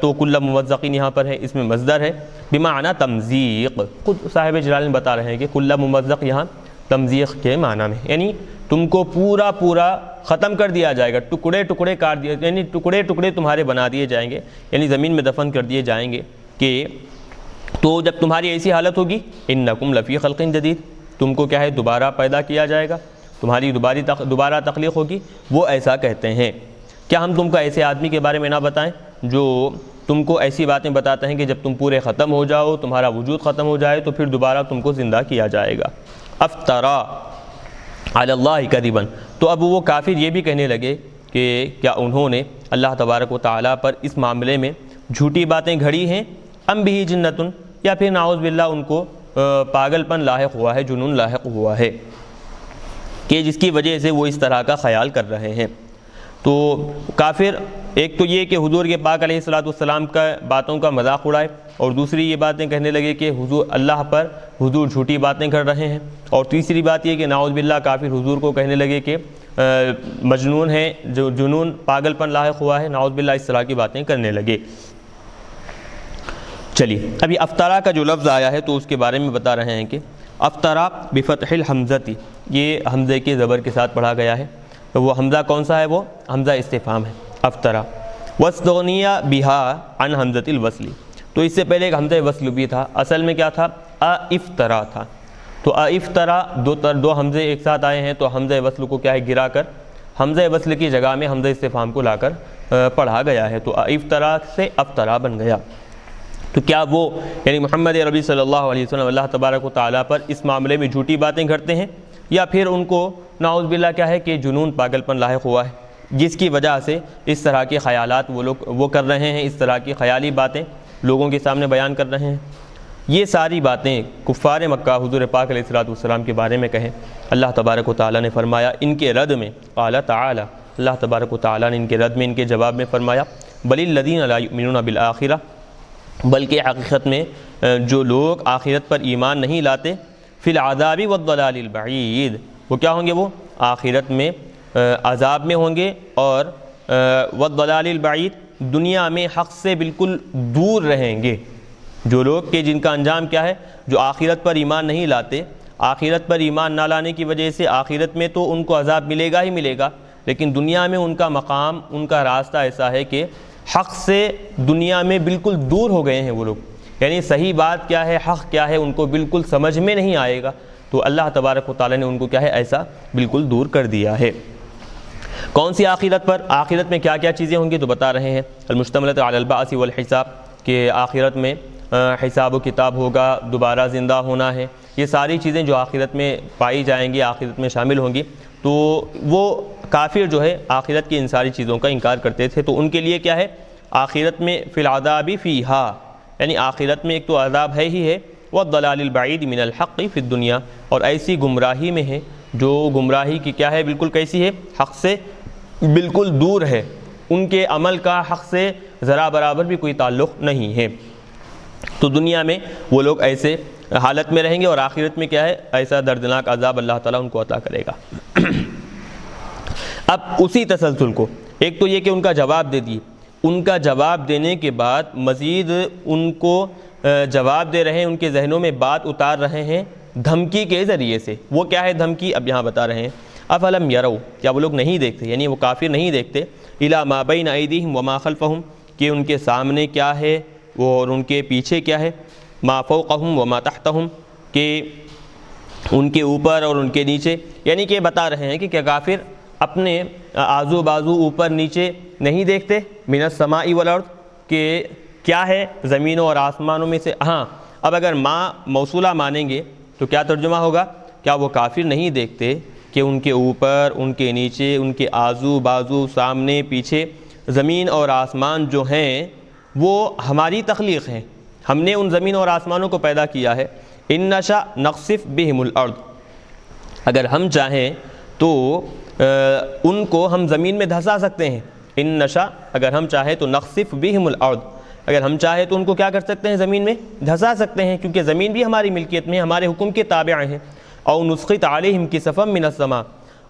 تو کل ممزقین یہاں پر ہے، اس میں مصدر ہے بمعنی تمزیق، خود صاحب جلال بتا رہے ہیں کہ کل ممزق یہاں تمزیق کے معنی میں، یعنی تم کو پورا ختم کر دیا جائے گا، ٹکڑے ٹکڑے کاٹ دیے، یعنی ٹکڑے ٹکڑے تمہارے بنا دیے جائیں گے، یعنی زمین میں دفن کر دیے جائیں گے۔ کہ تو جب تمہاری ایسی حالت ہوگی، انکم لفی خلق جدید، تم کو کیا ہے دوبارہ پیدا کیا جائے گا، تمہاری دوبارہ تخلیق ہوگی، وہ ایسا کہتے ہیں۔ کیا ہم تم کو ایسے آدمی کے بارے میں نہ بتائیں جو تم کو ایسی باتیں بتاتے ہیں کہ جب تم پورے ختم ہو جاؤ، تمہارا وجود ختم ہو جائے، تو پھر دوبارہ تم کو زندہ کیا جائے گا۔ افترا علی اللہ کذبا، تو اب وہ کافر یہ بھی کہنے لگے کہ کیا انہوں نے اللہ تبارک و تعالیٰ پر اس معاملے میں جھوٹی باتیں گھڑی ہیں، ام بہ جنتن، یا پھر نعوذ باللہ ان کو پاگل پن لاحق ہوا ہے، جنون لاحق ہوا ہے، کہ جس کی وجہ سے وہ اس طرح کا خیال کر رہے ہیں۔ تو کافر ایک تو یہ کہ حضور کے پاک علیہ الصلوۃ والسلام کا باتوں کا مذاق اڑائے، اور دوسری یہ باتیں کہنے لگے کہ حضور اللہ پر حضور جھوٹی باتیں کر رہے ہیں، اور تیسری بات یہ کہ نعوذ باللہ کافر حضور کو کہنے لگے کہ مجنون ہے، جو جنون پاگل پن لاحق ہوا ہے، نعوذ باللہ اس طرح کی باتیں کرنے لگے۔ چلیے، ابھی افطرا کا جو لفظ آیا ہے تو اس کے بارے میں بتا رہے ہیں کہ افطرا بفتح الحمزتی، یہ حمزے کے زبر کے ساتھ پڑھا گیا ہے، تو وہ حمزہ کون سا ہے؟ وہ حمزہ استفہام ہے، افطرا۔ واستغنی بہا عن حمزۃ الوصل، تو اس سے پہلے ایک حمزہ وصل بھی تھا، اصل میں کیا تھا؟ افطرا تھا. تو افطرا دو حمزے ایک ساتھ آئے ہیں، تو حمزہ وصل کو کیا ہے گرا کر حمزہ وصل کی جگہ میں حمزہ استفہام کو لا کر پڑھا گیا ہے، تو افطرا سے افطرا بن گیا. تو کیا وہ یعنی محمد عربی صلی اللہ علیہ وسلم اللہ تبارک و تعالیٰ پر اس معاملے میں جھوٹی باتیں کرتے ہیں، یا پھر ان کو نعوذ باللہ کیا ہے کہ جنون پاگل پن لاحق ہوا ہے، جس کی وجہ سے اس طرح کے خیالات وہ کر رہے ہیں، اس طرح کی خیالی باتیں لوگوں کے سامنے بیان کر رہے ہیں. یہ ساری باتیں کفار مکہ حضور پاک علیہ الصلوۃ والسلام کے بارے میں کہیں. اللہ تبارک و تعالیٰ نے فرمایا ان کے رد میں، قال تعالی، اللہ تبارک و تعالیٰ نے ان کے رد میں، ان کے جواب میں فرمایا بل الذین لا یؤمنون بالآخرہ، بلکہ حقیقت میں جو لوگ آخرت پر ایمان نہیں لاتے، فی العذاب والضلال البعید، وہ کیا ہوں گے؟ وہ آخرت میں عذاب میں ہوں گے، اور والضلال البعید، دنیا میں حق سے بالکل دور رہیں گے. جو لوگ کہ جن کا انجام کیا ہے؟ جو آخرت پر ایمان نہیں لاتے، آخرت پر ایمان نہ لانے کی وجہ سے آخرت میں تو ان کو عذاب ملے گا ہی ملے گا، لیکن دنیا میں ان کا مقام، ان کا راستہ ایسا ہے کہ حق سے دنیا میں بالکل دور ہو گئے ہیں وہ لوگ. یعنی صحیح بات کیا ہے، حق کیا ہے، ان کو بالکل سمجھ میں نہیں آئے گا. تو اللہ تبارک و تعالیٰ نے ان کو کیا ہے ایسا بالکل دور کر دیا ہے. کون سی آخرت پر؟ آخرت میں کیا کیا چیزیں ہوں گی تو بتا رہے ہیں المشتملۃ علی البعث والحساب، کہ آخرت میں حساب و کتاب ہوگا، دوبارہ زندہ ہونا ہے. یہ ساری چیزیں جو آخرت میں پائی جائیں گی، آخرت میں شامل ہوں گی. تو وہ کافر جو ہے آخرت کی ان ساری چیزوں کا انکار کرتے تھے، تو ان کے لیے کیا ہے؟ آخرت میں فی العذاب فیہا، یعنی آخرت میں ایک تو عذاب ہے ہی ہے، والضلال البعید من الحق فی الدنیا، اور ایسی گمراہی میں ہے جو گمراہی کی کیا ہے؟ بالکل کیسی ہے؟ حق سے بالکل دور ہے، ان کے عمل کا حق سے ذرا برابر بھی کوئی تعلق نہیں ہے. تو دنیا میں وہ لوگ ایسے حالت میں رہیں گے، اور آخرت میں کیا ہے؟ ایسا دردناک عذاب اللہ تعالیٰ ان کو عطا کرے گا. اب اسی تسلسل کو ایک تو یہ کہ ان کا جواب دے دیے، ان کا جواب دینے کے بعد مزید ان کو جواب دے رہے ہیں، ان کے ذہنوں میں بات اتار رہے ہیں دھمکی کے ذریعے سے. وہ کیا ہے دھمکی؟ اب یہاں بتا رہے ہیں افلم یروا، کیا وہ لوگ نہیں دیکھتے، یعنی وہ کافر نہیں دیکھتے، الی ما بین ایدیہم وما خلفہم، کہ ان کے سامنے کیا ہے اور ان کے پیچھے کیا ہے، ما فوقہم وما تحتہم، کہ ان کے اوپر اور ان کے نیچے. یعنی کہ بتا رہے ہیں کہ کیا کافر اپنے آزو بازو اوپر نیچے نہیں دیکھتے؟ من السماء والارض، کہ کیا ہے زمینوں اور آسمانوں میں سے. ہاں اب اگر ما موصولہ مانیں گے تو کیا ترجمہ ہوگا؟ کیا وہ کافر نہیں دیکھتے کہ ان کے اوپر، ان کے نیچے، ان کے آزو بازو، سامنے پیچھے زمین اور آسمان جو ہیں وہ ہماری تخلیق ہیں، ہم نے ان زمین اور آسمانوں کو پیدا کیا ہے. ان نشاء نخسف بہم الارض، اگر ہم چاہیں تو ان کو ہم زمین میں دھسا سکتے ہیں. ان نشاء، اگر ہم چاہیں تو نخسف بہم الارض، اگر ہم چاہیں تو ان کو کیا کر سکتے ہیں؟ زمین میں دھسا سکتے ہیں، کیونکہ زمین بھی ہماری ملکیت میں، ہمارے حکم کے تابع ہیں. او نسقط علیہم کسفا من السماء،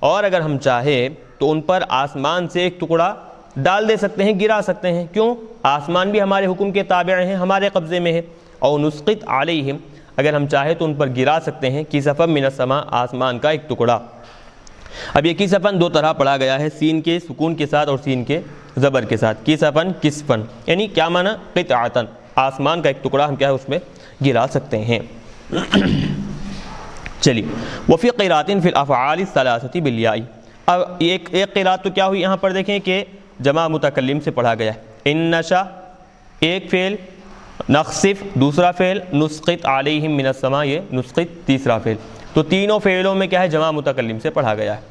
اور اگر ہم چاہیں تو ان پر آسمان سے ایک ٹکڑا ڈال دے سکتے ہیں، گرا سکتے ہیں. کیوں؟ آسمان بھی ہمارے حکم کے تابع ہیں، ہمارے قبضے میں ہے. او نسقط علیہم، اگر ہم چاہیں تو ان پر گرا سکتے ہیں کسفا من السماء، آسمان کا ایک ٹکڑا. اب یہ کسفن دو طرح پڑھا گیا ہے، سین کے سکون کے ساتھ اور سین کے زبر کے ساتھ. کسفن کسفن یعنی کیا معنی؟ قطعتن، آسمان کا ایک ٹکڑا ہم کیا ہے اس میں گرا سکتے ہیں. چلیے وفی قراءۃ فی الافعال الثلاثۃ بالیاء، اب ایک قراءت تو کیا ہوئی یہاں پر دیکھیں کہ جمع متکلم سے پڑھا گیا ہے. ان نشا ایک فعل، نخسف دوسرا فعل، نسقط علیہم من السماء یہ نسقط تیسرا فعل. تو تینوں فعلوں میں کیا ہے؟ جمع متکلم سے پڑھا گیا ہے.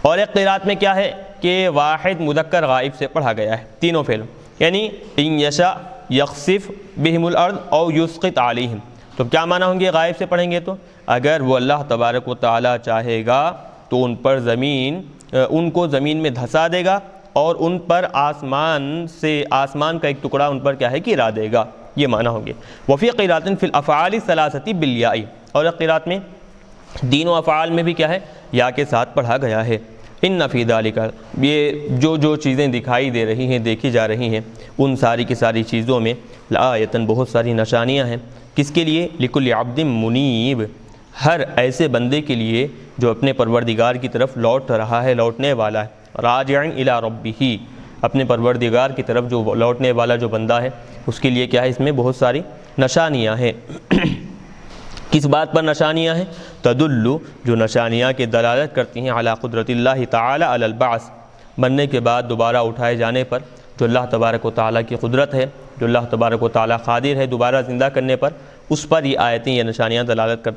اور ایک قراءت میں کیا ہے کہ واحد مذکر غائب سے پڑھا گیا ہے تینوں فعلوں، یعنی ان یشاء یخسف بہم الارض او یسقط علیہم. تو کیا معنی ہوں گے غائب سے پڑھیں گے تو؟ اگر وہ اللہ تبارک و تعالیٰ چاہے گا تو ان پر ان کو زمین میں دھسا دے گا، اور ان پر آسمان کا ایک ٹکڑا ان پر کیا ہے گرا دے گا. یہ معنی ہوں گے. وفی قراءۃ فی الافعال الثلاثۃ بالیاء، اور قراءت میں دینوں افعال میں بھی کیا ہے؟ یا کے ساتھ پڑھا گیا ہے. ان فی ذالک، یہ جو چیزیں دکھائی دے رہی ہیں، دیکھی جا رہی ہیں، ان ساری کی ساری چیزوں میں لآیۃ، بہت ساری نشانیاں ہیں. کس کے لیے؟ لکل عبد منیب، ہر ایسے بندے کے لیے جو اپنے پروردگار کی طرف لوٹ رہا ہے، لوٹنے والا ہے. راجع الی ربہ، اپنے پروردگار کی طرف جو لوٹنے والا جو بندہ ہے اس کے لیے کیا ہے، اس میں بہت ساری نشانیاں ہیں۔ کس بات پر نشانیاں ہیں؟ تدل، جو نشانیاں کے دلالت کرتی ہیں علی قدرت اللہ تعالی علی البعث، مرنے کے بعد دوبارہ اٹھائے جانے پر جو اللہ تبارک و تعالیٰ کی قدرت ہے، جو اللہ تبارک و تعالیٰ قادر ہے دوبارہ زندہ کرنے پر، اس پر یہ آیتیں یہ نشانیاں دلالت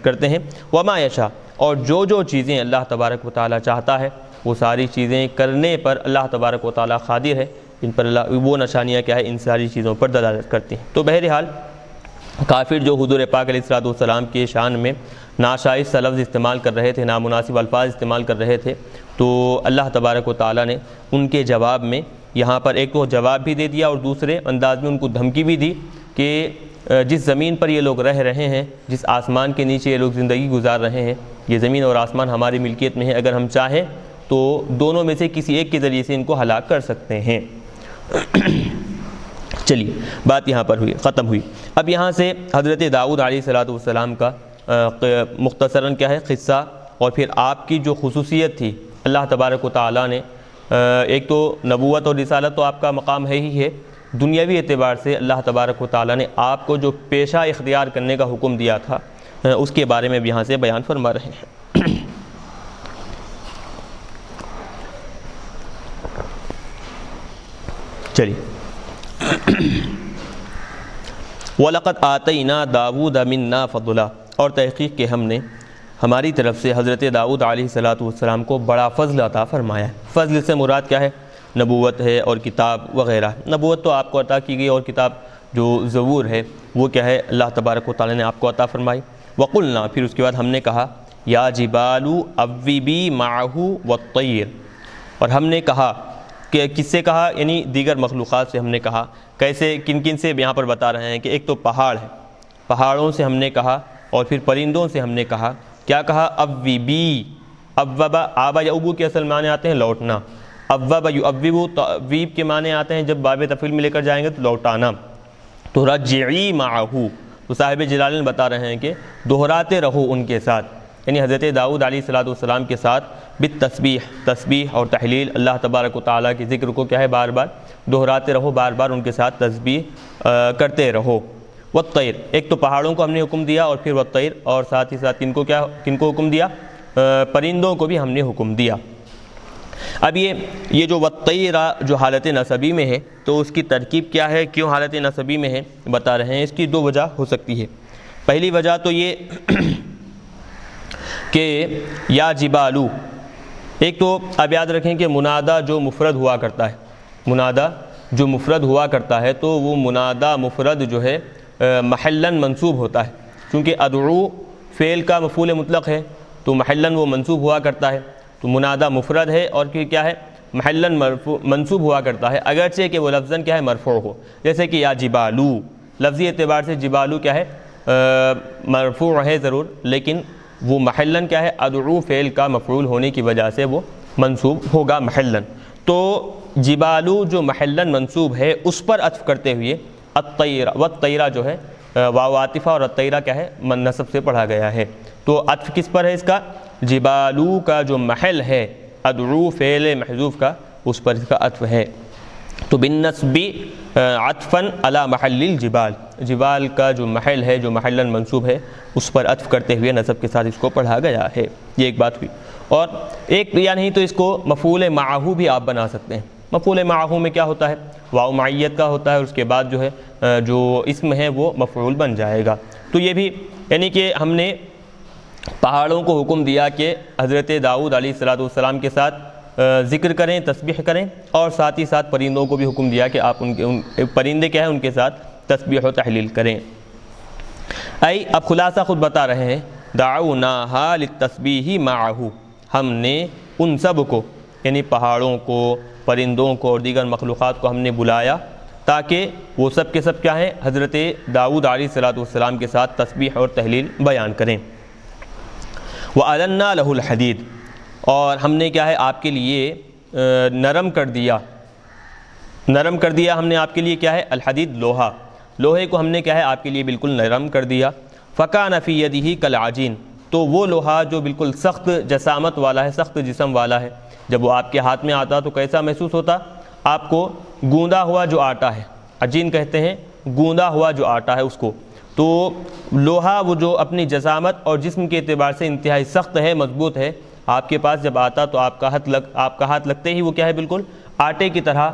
کرتے ہیں۔ وما یشاء، اور جو چیزیں اللہ تبارک و تعالیٰ چاہتا ہے وہ ساری چیزیں کرنے پر اللہ تبارک و تعالیٰ قادر ہے، ان پر وہ نشانیاں کیا ہے، ان ساری چیزوں پر دلالت کرتی ہیں۔ تو بہرحال کافر جو حضور پاک علیہ السلام کے شان میں ناشائستہ لفظ استعمال کر رہے تھے، نامناسب الفاظ استعمال کر رہے تھے، تو اللہ تبارک و تعالیٰ نے ان کے جواب میں یہاں پر ایک تو جواب بھی دے دیا اور دوسرے انداز میں ان کو دھمکی بھی دی کہ جس زمین پر یہ لوگ رہ رہے ہیں، جس آسمان کے نیچے یہ لوگ زندگی گزار رہے ہیں، یہ زمین اور آسمان ہماری ملکیت میں ہے، اگر ہم چاہیں تو دونوں میں سے کسی ایک کے ذریعے سے ان کو ہلاک کر سکتے ہیں۔ چلیے بات یہاں پر ہوئی، ختم ہوئی۔ اب یہاں سے حضرت داؤد علیہ السلام کا مختصراً کیا ہے قصہ، اور پھر آپ کی جو خصوصیت تھی اللہ تبارک و تعالیٰ نے، ایک تو نبوت اور رسالت تو آپ کا مقام ہے ہی ہے، دنیاوی اعتبار سے اللہ تبارک و تعالیٰ نے آپ کو جو پیشہ اختیار کرنے کا حکم دیا تھا اس کے بارے میں بھی یہاں سے بیان فرما رہے ہیں۔ چلیے، وَلَقَدْ آتَيْنَا دَاوُودَ مِنَّا فَضْلًا، اور تحقیق کہ ہم نے ہماری طرف سے حضرت داؤد علیہ السلام کو بڑا فضل عطا فرمایا ہے۔ فضل سے مراد کیا ہے؟ نبوت ہے اور کتاب وغیرہ۔ نبوت تو آپ کو عطا کی گئی، اور کتاب جو زبور ہے وہ کیا ہے، اللہ تبارک و تعالیٰ نے آپ کو عطا فرمائی۔ وَقُلْنَا، پھر اس کے بعد ہم نے کہا یا جبال اوبی معہ والطیر، اور ہم نے کہا کہ کس سے کہا، یعنی دیگر مخلوقات سے ہم نے کہا۔ کیسے، کن کن سے یہاں پر بتا رہے ہیں کہ ایک تو پہاڑ ہے، پہاڑوں سے ہم نے کہا، اور پھر پرندوں سے ہم نے کہا۔ کیا کہا؟ اوبی، اوبا، آبا یا ابو کے اصل معنی آتے ہیں لوٹنا، اوبا یؤوبو تویب کے معنی آتے ہیں جب باب تفعیل میں لے کر جائیں گے تو لوٹانا۔ تو رجعی معہ، تو صاحب جلالین بتا رہے ہیں کہ دہراتے رہو ان کے ساتھ، یعنی حضرت داؤد علیہ السلام کے ساتھ بالتسبیح، تسبیح اور تحلیل، اللہ تبارک و تعالیٰ کے ذکر کو کیا ہے بار بار دہراتے رہو، بار بار ان کے ساتھ تسبیح کرتے رہو۔ والطیر، ایک تو پہاڑوں کو ہم نے حکم دیا، اور پھر والطیر، اور ساتھ ہی ساتھ کن کو حکم دیا؟ پرندوں کو بھی ہم نے حکم دیا۔ اب یہ جو والطیر جو حالت نصبی میں ہے تو اس کی ترکیب کیا ہے، کیوں حالت نصبی میں ہے بتا رہے ہیں۔ اس کی دو وجہ ہو سکتی ہے۔ پہلی وجہ تو یہ کہ یا جبالو، ایک تو اب یاد رکھیں کہ منادہ جو مفرد ہوا کرتا ہے، منادہ جو مفرد ہوا کرتا ہے تو وہ منادہ مفرد جو ہے محلاً منصوب ہوتا ہے، کیونکہ ادعو فعل کا مفعول مطلق ہے تو محلاً وہ منصوب ہوا کرتا ہے، تو منادہ مفرد ہے اور پھر کیا ہے محلاً منصوب ہوا کرتا ہے، اگرچہ کہ وہ لفظاً کیا ہے مرفوع ہو، جیسے کہ یا جبالو، لفظی اعتبار سے جبالو کیا ہے مرفوع ہے ضرور، لیکن وہ محلاً کیا ہے ادعو فعل کا مفعول ہونے کی وجہ سے وہ منصوب ہوگا محلاً۔ تو جبالو جو محلاً منصوب ہے اس پر عطف کرتے ہوئے الطیر، والطیرہ جو ہے واو عاطفہ اور الطیرہ کیا ہے نصب سے پڑھا گیا ہے، تو عطف کس پر ہے اس کا؟ جبالو کا جو محل ہے ادعو فعل محذوف کا، اس پر اس کا عطف ہے، تو بالنسب عطفاً علی محل الجبال، جبال کا جو محل ہے جو محلاً منصوب ہے اس پر عطف کرتے ہوئے نصب کے ساتھ اس کو پڑھا گیا ہے۔ یہ ایک بات ہوئی، اور ایک یا نہیں تو اس کو مفعول معہ بھی آپ بنا سکتے ہیں۔ مفعول معہ میں کیا ہوتا ہے؟ واو معیت کا ہوتا ہے، اس کے بعد جو ہے جو اسم ہے وہ مفعول بن جائے گا۔ تو یہ بھی یعنی کہ ہم نے پہاڑوں کو حکم دیا کہ حضرت داؤد علیہ السلام کے ساتھ ذکر کریں، تسبیح کریں، اور ساتھ ہی ساتھ پرندوں کو بھی حکم دیا کہ آپ پرندے کیا ہیں ان کے ساتھ تسبیح و تحلیل کریں۔ اب خلاصہ خود بتا رہے ہیں دعوناہا للتسبیح معہ، ہم نے ان سب کو یعنی پہاڑوں کو، پرندوں کو اور دیگر مخلوقات کو ہم نے بلایا تاکہ وہ سب کے سب کیا ہیں حضرت داؤد علیہ السلام کے ساتھ تسبیح اور تحلیل بیان کریں۔ وَأَلَنَّا لَهُ الْحَدِيدَ، اور ہم نے کیا ہے آپ کے لیے نرم کر دیا ہم نے آپ کے لیے کیا ہے الحدید، لوہا، لوہے کو ہم نے کیا ہے آپ کے لیے بالکل نرم کر دیا۔ فَكَانَ فِي يَدِهِ كَالْعَجِينَ، تو وہ لوہا جو بالکل سخت جسامت والا ہے، سخت جسم والا ہے، جب وہ آپ کے ہاتھ میں آتا تو کیسا محسوس ہوتا؟ آپ کو گوندا ہوا جو آٹا ہے، عجین کہتے ہیں گوندا ہوا جو آٹا ہے اس کو، تو لوہا وہ جو اپنی جسامت اور جسم کے اعتبار سے انتہائی سخت ہے، مضبوط ہے، آپ کے پاس جب آتا تو آپ کا ہاتھ لگتے ہی وہ کیا ہے بالکل آٹے کی طرح،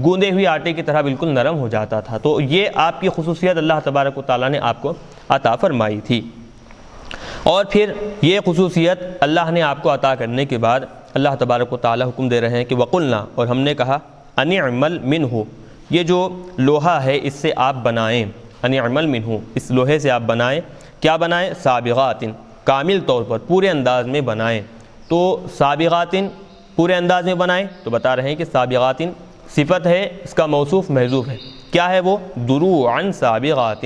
گوندے ہوئے آٹے کی طرح بالکل نرم ہو جاتا تھا۔ تو یہ آپ کی خصوصیت اللہ تبارک و تعالیٰ نے آپ کو عطا فرمائی تھی۔ اور پھر یہ خصوصیت اللہ نے آپ کو عطا کرنے کے بعد اللہ تبارک و تعالیٰ حکم دے رہے ہیں کہ وَقُلْنَا، اور ہم نے کہا اَنِعْمَلْ مِنْهُ، یہ جو لوہا ہے اس سے آپ بنائیں، اَنِعْمَلْ مِنْهُ، اس لوہے سے آپ بنائیں، کیا بنائیں؟ سابغات، کامل طور پر پورے انداز میں بنائیں۔ تو سابغات پورے انداز میں بنائیں، تو بتا رہے ہیں کہ سابغات صفت ہے، اس کا موصوف محذوف ہے، کیا ہے وہ؟ دروعاً سابغات،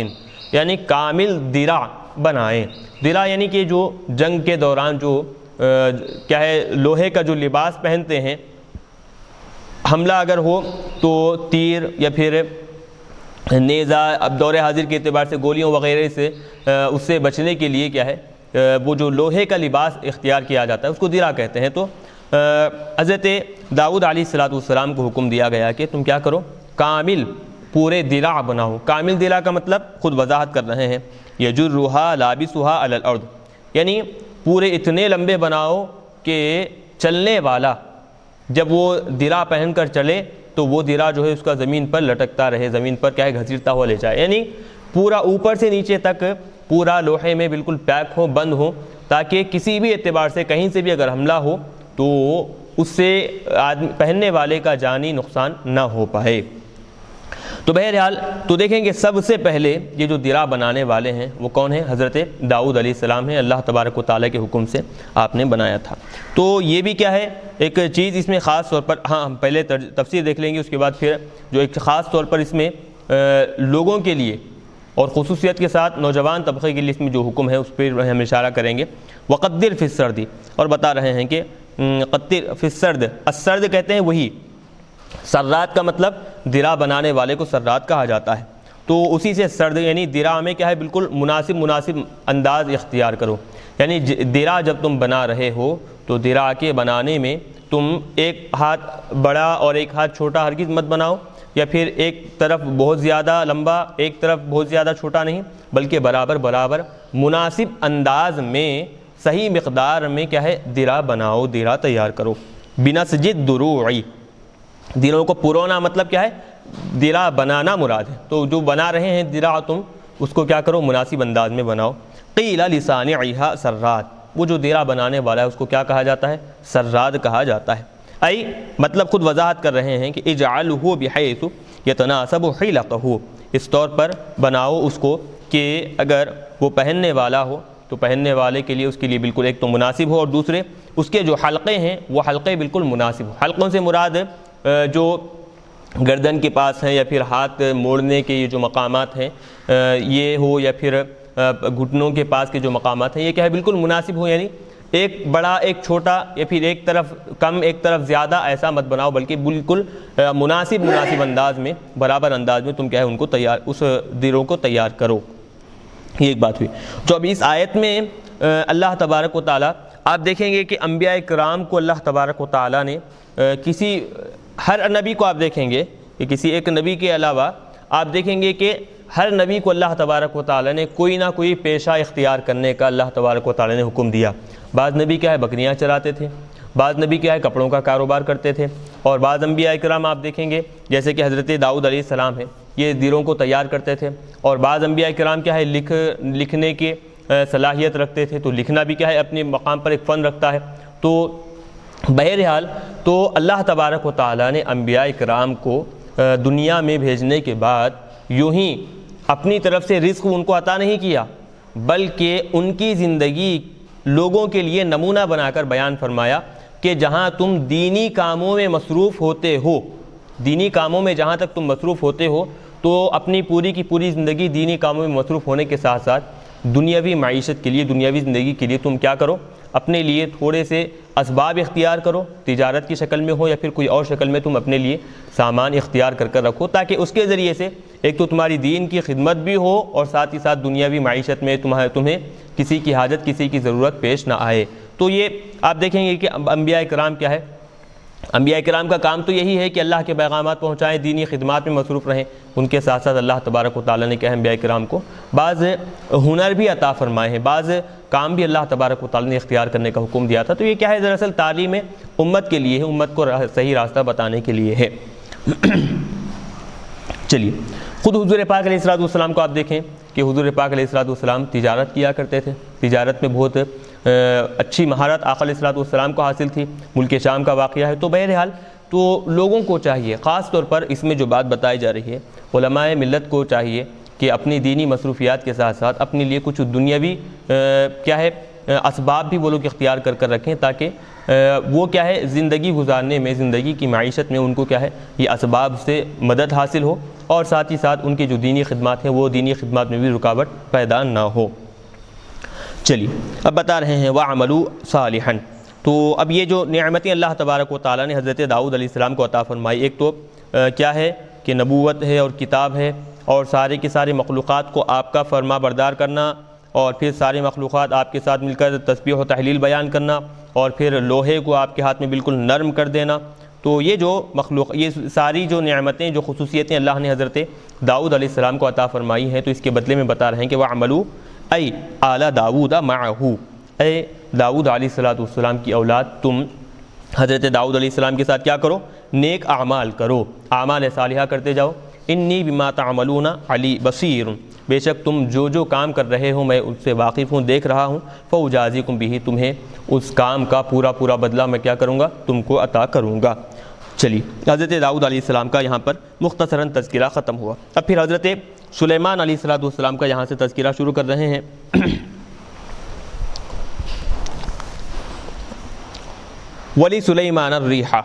یعنی کامل درع بنائیں۔ درع یعنی کہ جو جنگ کے دوران جو کیا ہے لوہے کا جو لباس پہنتے ہیں، حملہ اگر ہو تو تیر یا پھر نیزہ، اب دور حاضر کے اعتبار سے گولیوں وغیرہ سے اس سے بچنے کے لیے کیا ہے وہ جو لوہے کا لباس اختیار کیا جاتا ہے اس کو درع کہتے ہیں۔ تو حضرت داؤد علیہ السلام کو حکم دیا گیا کہ تم کیا کرو؟ کامل پورے درع بناؤ۔ کامل درع کا مطلب خود وضاحت کر رہے ہیں، یجرھا لابسھا علی الارض، یعنی پورے اتنے لمبے بناؤ کہ چلنے والا جب وہ درع پہن کر چلے تو وہ درع جو ہے اس کا زمین پر لٹکتا رہے، زمین پر کیا ہے گھسیٹتا ہوا لے جائے، یعنی پورا اوپر سے نیچے تک پورا لوہے میں بالکل پیک ہو، بند ہو، تاکہ کسی بھی اعتبار سے کہیں سے بھی اگر حملہ ہو تو اس سے پہننے والے کا جانی نقصان نہ ہو پائے۔ تو بہرحال تو دیکھیں گے سب سے پہلے یہ جو درع بنانے والے ہیں وہ کون ہیں؟ حضرت داؤد علیہ السلام ہیں، اللہ تبارک و تعالیٰ کے حکم سے آپ نے بنایا تھا۔ تو یہ بھی کیا ہے ایک چیز اس میں خاص طور پر، ہاں ہم پہلے تفسیر دیکھ لیں گے، اس کے بعد پھر جو ایک خاص طور پر اس میں لوگوں کے لیے اور خصوصیت کے ساتھ نوجوان طبقے کے لیے اس میں جو حکم ہے اس پہ ہم اشارہ کریں گے۔ وقدر فی السرد، اور بتا رہے ہیں کہ قدر فی السرد، السرد کہتے ہیں وہی، سرات کا مطلب درع بنانے والے کو سرات کہا جاتا ہے، تو اسی سے سرد یعنی درع میں کیا ہے بالکل مناسب انداز اختیار کرو، یعنی درع جب تم بنا رہے ہو تو درع کے بنانے میں تم ایک ہاتھ بڑا اور ایک ہاتھ چھوٹا ہرگز مت بناؤ، یا پھر ایک طرف بہت زیادہ لمبا ایک طرف بہت زیادہ چھوٹا نہیں، بلکہ برابر مناسب انداز میں صحیح مقدار میں کیا ہے درع بناؤ، درع تیار کرو۔ بنسج الدروع، درعوں کو پرونا مطلب کیا ہے؟ درع بنانا مراد ہے، تو جو بنا رہے ہیں درع تم اس کو کیا کرو؟ مناسب انداز میں بناؤ۔ قیل لصانعھا سرات، وہ جو درع بنانے والا ہے اس کو کیا کہا جاتا ہے؟ سراد کہا جاتا ہے۔ ای مطلب خود وضاحت کر رہے ہیں کہ اجعلہ بحیث یتناسب حلقہ، اس طور پر بناؤ اس کو کہ اگر وہ پہننے والا ہو تو پہننے والے کے لیے اس کے لیے بالکل ایک تو مناسب ہو، اور دوسرے اس کے جو حلقے ہیں وہ حلقے بالکل مناسب ہو۔ حلقوں سے مراد جو گردن کے پاس ہیں یا پھر ہاتھ موڑنے کے یہ جو مقامات ہیں یہ ہو، یا پھر گھٹنوں کے پاس کے جو مقامات ہیں یہ کیا ہے بالکل مناسب ہو، یعنی ایک بڑا ایک چھوٹا یا پھر ایک طرف کم ایک طرف زیادہ ایسا مت بناؤ، بلکہ بالکل مناسب انداز میں برابر انداز میں تم کیا ہے ان کو تیار، اس درعوں کو تیار کرو۔ یہ ایک بات ہوئی۔ جو اب اس آیت میں اللہ تبارک و تعالیٰ آپ دیکھیں گے کہ انبیاء کرام کو اللہ تبارک و تعالیٰ نے ہر نبی کو آپ دیکھیں گے کہ کسی ایک نبی کے علاوہ آپ دیکھیں گے کہ ہر نبی کو اللہ تبارک و تعالیٰ نے کوئی نہ کوئی پیشہ اختیار کرنے کا اللہ تبارک و تعالیٰ نے حکم دیا۔ بعض نبی کیا ہے بکریاں چراتے تھے، بعض نبی کیا ہے کپڑوں کا کاروبار کرتے تھے، اور بعض انبیاء کرام آپ دیکھیں گے جیسے کہ حضرت داؤد علیہ السلام ہے یہ درعوں کو تیار کرتے تھے، اور بعض انبیاء کرام کیا ہے لکھنے کی صلاحیت رکھتے تھے، تو لکھنا بھی کیا ہے اپنے مقام پر ایک فن رکھتا ہے۔ تو بہرحال تو اللہ تبارک و تعالیٰ نے انبیاء کرام کو دنیا میں بھیجنے کے بعد یوں ہی اپنی طرف سے رزق ان کو عطا نہیں کیا، بلکہ ان کی زندگی لوگوں کے لیے نمونہ بنا کر بیان فرمایا کہ جہاں تم دینی کاموں میں مصروف ہوتے ہو، دینی کاموں میں جہاں تک تم مصروف ہوتے ہو تو اپنی پوری کی پوری زندگی دینی کاموں میں مصروف ہونے کے ساتھ ساتھ دنیاوی معیشت کے لیے، دنیاوی زندگی کے لیے تم کیا کرو؟ اپنے لیے تھوڑے سے اسباب اختیار کرو، تجارت کی شکل میں ہو یا پھر کوئی اور شکل میں تم اپنے لیے سامان اختیار کر رکھو، تاکہ اس کے ذریعے سے ایک تو تمہاری دین کی خدمت بھی ہو اور ساتھ ہی ساتھ دنیاوی معیشت میں تمہیں کسی کی حاجت، کسی کی ضرورت پیش نہ آئے۔ تو یہ آپ دیکھیں گے کہ انبیاء کرام کیا ہے انبیاء کرام کا کام تو یہی ہے کہ اللہ کے پیغامات پہنچائیں، دینی خدمات میں مصروف رہیں۔ ان کے ساتھ ساتھ اللہ تبارک و تعالیٰ نے کیا ہے انبیاء کرام کو بعض ہنر بھی عطا فرمائے ہیں، بعض کام بھی اللہ تبارک و تعالیٰ نے اختیار کرنے کا حکم دیا تھا۔ تو یہ کیا ہے، دراصل تعلیم امت کے لیے ہے، امت کو صحیح راستہ بتانے کے لیے ہے۔ چلیے، خود حضور پاک علیہ الصلوۃ والسلام کو آپ دیکھیں کہ حضور پاک علیہ الصلوۃ والسلام تجارت کیا کرتے تھے، تجارت میں بہت اچھی مہارت آقا علیہ الصلوۃ والسلام کو حاصل تھی۔ ملک شام کا واقعہ ہے۔ تو بہرحال تو لوگوں کو چاہیے، خاص طور پر اس میں جو بات بتائی جا رہی ہے، علماء ملت کو چاہیے کہ اپنی دینی مصروفیات کے ساتھ ساتھ اپنے لیے کچھ دنیاوی کیا ہے اسباب بھی وہ لوگ اختیار کر رکھیں، تاکہ وہ کیا ہے زندگی گزارنے میں، زندگی کی معیشت میں ان کو کیا ہے یہ اسباب سے مدد حاصل ہو، اور ساتھ ہی ساتھ ان کے جو دینی خدمات ہیں وہ دینی خدمات میں بھی رکاوٹ پیدا نہ ہو۔ چلیے، اب بتا رہے ہیں وَعَمَلُوا صَالِحًا۔ تو اب یہ جو نعمتیں اللہ تبارک و تعالیٰ نے حضرت داؤد علیہ السلام کو عطا فرمائی، ایک تو کیا ہے کہ نبوت ہے اور کتاب ہے، اور سارے کے سارے مخلوقات کو آپ کا فرما بردار کرنا، اور پھر سارے مخلوقات آپ کے ساتھ مل کر تسبیح و تحلیل بیان کرنا، اور پھر لوہے کو آپ کے ہاتھ میں بالکل نرم کر دینا۔ تو یہ جو یہ ساری جو نعمتیں، جو خصوصیتیں اللہ نے حضرت داؤد علیہ السلام کو عطا فرمائی ہیں، تو اس کے بدلے میں بتا رہے ہیں کہ وَعَمَلُوا اَيْ آلَ داؤد مَعَهُ، اے داؤد علیہ السلام کی اولاد، تم حضرت داؤد علیہ السلام کے ساتھ کیا کرو، نیک اعمال کرو، اعمال صالحہ کرتے جاؤ۔ انی بما تعملون علی بصیر، بے شک تم جو کام کر رہے ہو میں اس سے واقف ہوں، دیکھ رہا ہوں۔ فاجازیکم بہ، تمہیں اس کام کا پورا بدلہ میں کیا کروں گا، تم کو عطا کروں گا۔ چلیے، حضرت داؤد علیہ السلام کا یہاں پر مختصراً تذکرہ ختم ہوا۔ اب پھر حضرت سلیمان علیہ السلام کا یہاں سے تذکرہ شروع کر رہے ہیں۔ ولی سلیمان الریحہ،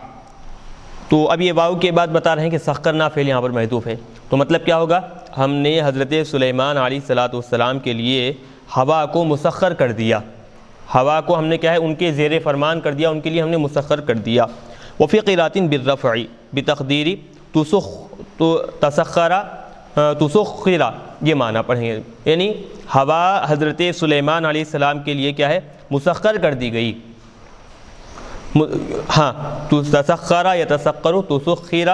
تو اب یہ واو کے بعد بتا رہے ہیں کہ سخرنا فعل یہاں پر محذوف ہے، تو مطلب کیا ہوگا، ہم نے حضرت سلیمان علیہ السلام کے لیے ہوا کو مسخر کر دیا، ہوا کو ہم نے کیا ہے ان کے زیر فرمان کر دیا، ان کے لیے ہم نے مسخر کر دیا۔ وفی قراءۃ بالرفع بتقدیر تسخر، یہ معنی پڑھیں گے، یعنی ہوا حضرت سلیمان علیہ السلام کے لیے کیا ہے مسخر کر دی گئی۔ ہاں، تسخر یتسخر، تسخر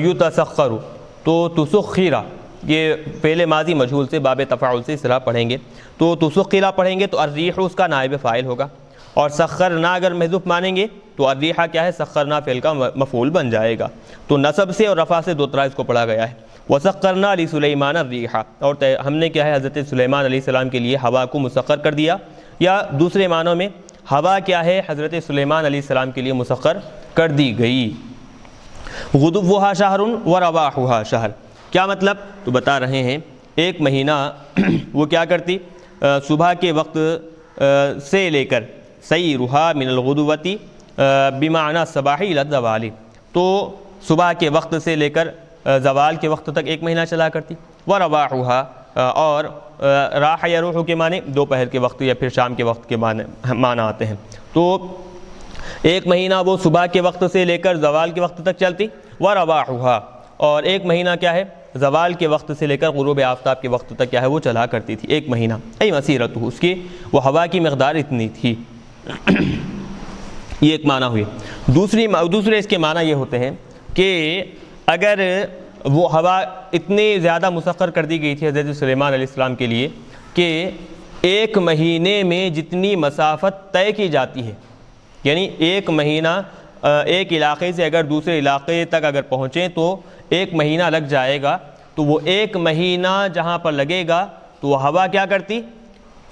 یتسخر، تو تسخر یہ فعل ماضی مجہول سے باب تفاعل سے اصطلاح پڑھیں گے، تو تسخر پڑھیں گے تو الریح اس کا نائب فاعل ہوگا، اور سخرنا اگر محذوف مانیں گے تو الریحہ کیا ہے، سخرنا فعل کا مفعول بن جائے گا۔ تو نصب سے اور رفع سے دو طرح اس کو پڑھا گیا ہے۔ وسخرنا لسلیمان الریحہ، اور ہم نے کیا ہے حضرت سلیمان علیہ السلام کے لیے ہوا کو مسخر کر دیا، یا دوسرے معنوں میں ہوا کیا ہے حضرت سلیمان علیہ السلام کے لیے مسخر کر دی گئی۔ غدوھا شہر ورواحھا شہر، کیا مطلب، تو بتا رہے ہیں ایک مہینہ وہ کیا کرتی، صبح کے وقت سے لے کر سیرھا من الغدوۃ بمعنی الصباح الی الزوال، تو صبح کے وقت سے لے کر زوال کے وقت تک ایک مہینہ چلا کرتی۔ ورواحھا، اور راح یا روح کے معنی دوپہر کے وقت یا پھر شام کے وقت کے معنی آتے ہیں۔ تو ایک مہینہ وہ صبح کے وقت سے لے کر زوال کے وقت تک چلتی، ورواحھا، اور ایک مہینہ کیا ہے زوال کے وقت سے لے کر غروب آفتاب کے وقت تک کیا ہے وہ چلا کرتی تھی، ایک مہینہ۔ ای مسیرت، اس کی وہ ہوا کی مقدار اتنی تھی۔ یہ ایک معنی ہوئی۔ دوسرے اس کے معنی یہ ہوتے ہیں کہ اگر وہ ہوا اتنی زیادہ مسخر کر دی گئی تھی حضرت سلیمان علیہ السلام کے لیے کہ ایک مہینے میں جتنی مسافت طے کی جاتی ہے، یعنی ایک مہینہ ایک علاقے سے اگر دوسرے علاقے تک اگر پہنچیں تو ایک مہینہ لگ جائے گا، تو وہ ایک مہینہ جہاں پر لگے گا تو وہ ہوا کیا کرتی،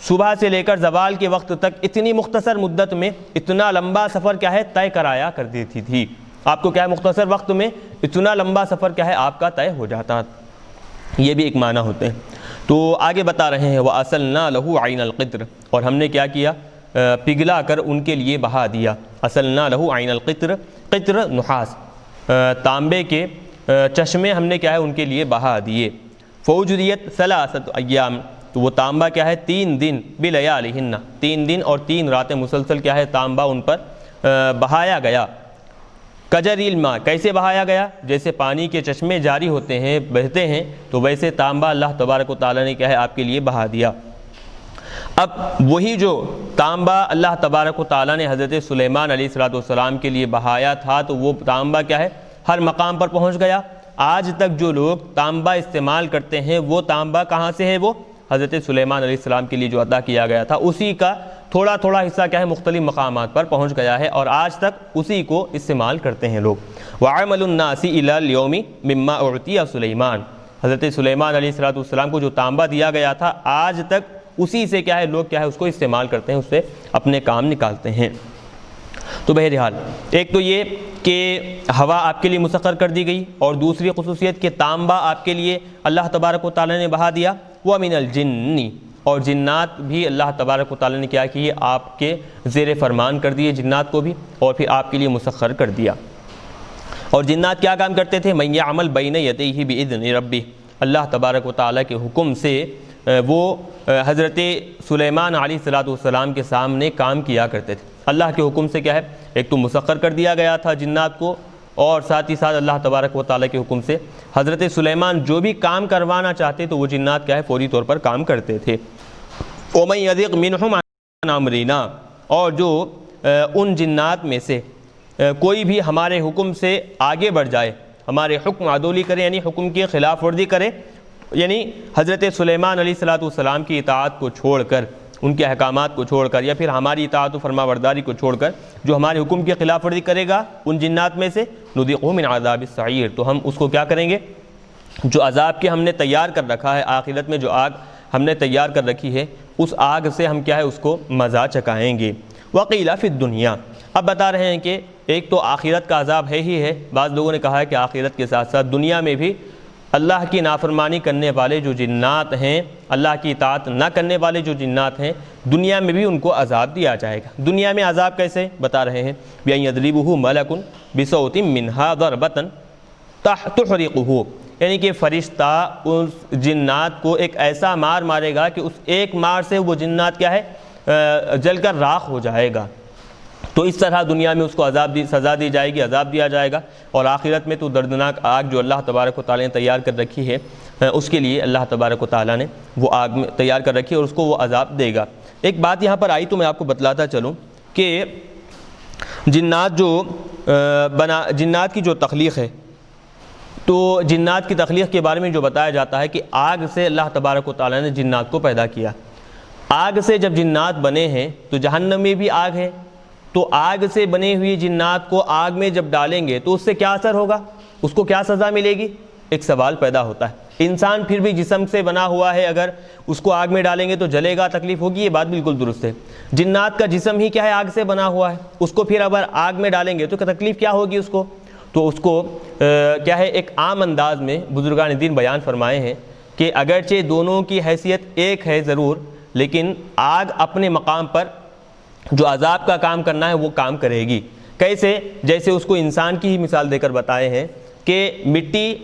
صبح سے لے کر زوال کے وقت تک اتنی مختصر مدت میں اتنا لمبا سفر کیا ہے طے کرایا کر دیتی تھی۔ آپ کو کیا ہے مختصر وقت میں اتنا لمبا سفر کیا ہے آپ کا طے ہو جاتا، یہ بھی ایک معنی ہوتے ہیں۔ تو آگے بتا رہے ہیں وَأَسَلْنَا لَهُ عَيْنَ الْقِطْرِ، اور ہم نے کیا کیا، پگھلا کر ان کے لیے بہا دیا۔ أَسَلْنَا لَهُ عَيْنَ الْقِطْرِ، قطر نحاس، تانبے کے چشمے ہم نے کیا ہے ان کے لیے بہا دیے۔ فَأُجْرِيَتْ ثَلَاثَةُ أَيَّامٍ، تو وہ تانبا کیا ہے 3 دن، بِلَيَالِهِنَّ، 3 دن اور 3 راتیں مسلسل کیا ہے تانبا ان پر بہایا گیا۔ کجری الماء، کیسے بہایا گیا، جیسے پانی کے چشمے جاری ہوتے ہیں بہتے ہیں، تو ویسے تانبا اللہ تبارک و تعالیٰ نے کیا ہے آپ کے لیے بہا دیا۔ اب وہی جو تانبا اللہ تبارک و تعالیٰ نے حضرت سلیمان علیہ السلام کے لیے بہایا تھا، تو وہ تانبا کیا ہے، ہر مقام پر پہنچ گیا۔ آج تک جو لوگ تانبا استعمال کرتے ہیں وہ تانبا کہاں سے ہے؟ وہ حضرت سلیمان علیہ السلام کے لیے جو عطا کیا گیا تھا اسی کا تھوڑا تھوڑا حصہ کیا ہے، مختلف مقامات پر پہنچ گیا ہے، اور آج تک اسی کو استعمال کرتے ہیں لوگ۔ وَعَمَلُ النَّاسِ إِلَى الْيَوْمِ مِمَّا أُعْطِيَ سُلَيْمَانَ، حضرت سلیمان علیہ السلام کو جو تانبا دیا گیا تھا آج تک اسی سے کیا ہے لوگ کیا ہے اس کو استعمال کرتے ہیں، اس سے اپنے کام نکالتے ہیں۔ تو بہرحال ایک تو یہ کہ ہوا آپ کے لیے مسخر کر دی گئی، اور دوسری خصوصیت کہ تانبا آپ کے لیے اللہ تبارک و تعالیٰ نے بہا دیا۔ وَمِنَ الْجِنِّ، اور جنات بھی اللہ تبارک و تعالیٰ نے کیا کہ آپ کے زیر فرمان کر دیے جنات کو بھی، اور پھر آپ کے لیے مسخر کر دیا۔ اور جنات کیا کام کرتے تھے؟ مَن يَعْمَلْ بَيْنَ يَدَيْهِ بِإِذْنِ رَبِّهِ، اللہ تبارک و تعالیٰ کے حکم سے وہ حضرت سلیمان علیہ السلام کے سامنے کام کیا کرتے تھے۔ اللہ کے حکم سے کیا ہے، ایک تو مسخر کر دیا گیا تھا جنات کو، اور ساتھ ہی ساتھ اللہ تبارک و تعالیٰ کے حکم سے حضرت سلیمان جو بھی کام کروانا چاہتے تو وہ جنات کیا ہے فوری طور پر کام کرتے تھے۔ وَمَن يَزِغْ مِنْهُمْ عَنْ أَمْرِنَا، اور جو ان جنات میں سے کوئی بھی ہمارے حکم سے آگے بڑھ جائے، ہمارے حکم عدولی کرے یعنی حکم کی خلاف ورزی کرے، یعنی حضرت سلیمان علیہ السلام کی اطاعت کو چھوڑ کر، ان کے احکامات کو چھوڑ کر، یا پھر ہماری اطاعت و فرما برداری کو چھوڑ کر جو ہمارے حکم کی خلاف ورزی کرے گا ان جنات میں سے، نُذِقْهُ مِنْ عَذَابِ السَّعِيرِ، تو ہم اس کو کیا کریں گے، جو عذاب کے ہم نے تیار کر رکھا ہے، آخرت میں جو آگ ہم نے تیار کر رکھی ہے اس آگ سے ہم کیا ہے اس کو مزہ چکھائیں گے۔ وَقِيلَ فِي الدُّنْيَا، اب بتا رہے ہیں کہ ایک تو آخرت کا عذاب ہے ہی ہے، بعض لوگوں نے کہا ہے کہ آخرت کے ساتھ ساتھ دنیا میں بھی اللہ کی نافرمانی کرنے والے جو جنات ہیں، اللہ کی اطاعت نہ کرنے والے جو جنات ہیں، دنیا میں بھی ان کو عذاب دیا جائے گا۔ دنیا میں عذاب کیسے بتا رہے ہیں، بِأَن يَضْرِبُهُ مَلَكٌ بِصَوْتٍ مِّنْهَا ضَرْبَةً تُحْرِقُهُ، یعنی کہ فرشتہ اس جنات کو ایک ایسا مار مارے گا کہ اس ایک مار سے وہ جنات کیا ہے جل کر راکھ ہو جائے گا۔ تو اس طرح دنیا میں اس کو سزا دی جائے گی، عذاب دیا جائے گا، اور آخرت میں تو دردناک آگ جو اللہ تبارک و تعالیٰ نے تیار کر رکھی ہے اس کے لیے اللہ تبارک و تعالیٰ نے وہ آگ میں تیار کر رکھی ہے اور اس کو وہ عذاب دے گا۔ ایک بات یہاں پر آئی تو میں آپ کو بتلاتا چلوں کہ جنات کی جو تخلیق ہے، تو جنات کی تخلیق کے بارے میں جو بتایا جاتا ہے کہ آگ سے اللہ تبارک و تعالیٰ نے جنات کو پیدا کیا۔ آگ سے جب جنات بنے ہیں تو جہنم میں بھی آگ ہے، تو آگ سے بنے ہوئی جنات کو آگ میں جب ڈالیں گے تو اس سے کیا اثر ہوگا، اس کو کیا سزا ملے گی؟ ایک سوال پیدا ہوتا ہے۔ انسان پھر بھی جسم سے بنا ہوا ہے، اگر اس کو آگ میں ڈالیں گے تو جلے گا، تکلیف ہوگی، یہ بات بالکل درست ہے۔ جنات کا جسم ہی کیا ہے، آگ سے بنا ہوا ہے، اس کو پھر اگر آگ میں ڈالیں گے تو تکلیف کیا ہوگی اس کو؟ تو اس کو کیا ہے ایک عام انداز میں بزرگان دین بیان فرمائے ہیں کہ اگرچہ دونوں کی حیثیت ایک ہے ضرور، لیکن آگ اپنے مقام پر جو عذاب کا کام کرنا ہے وہ کام کرے گی۔ کیسے؟ جیسے اس کو انسان کی ہی مثال دے کر بتائے ہیں کہ مٹی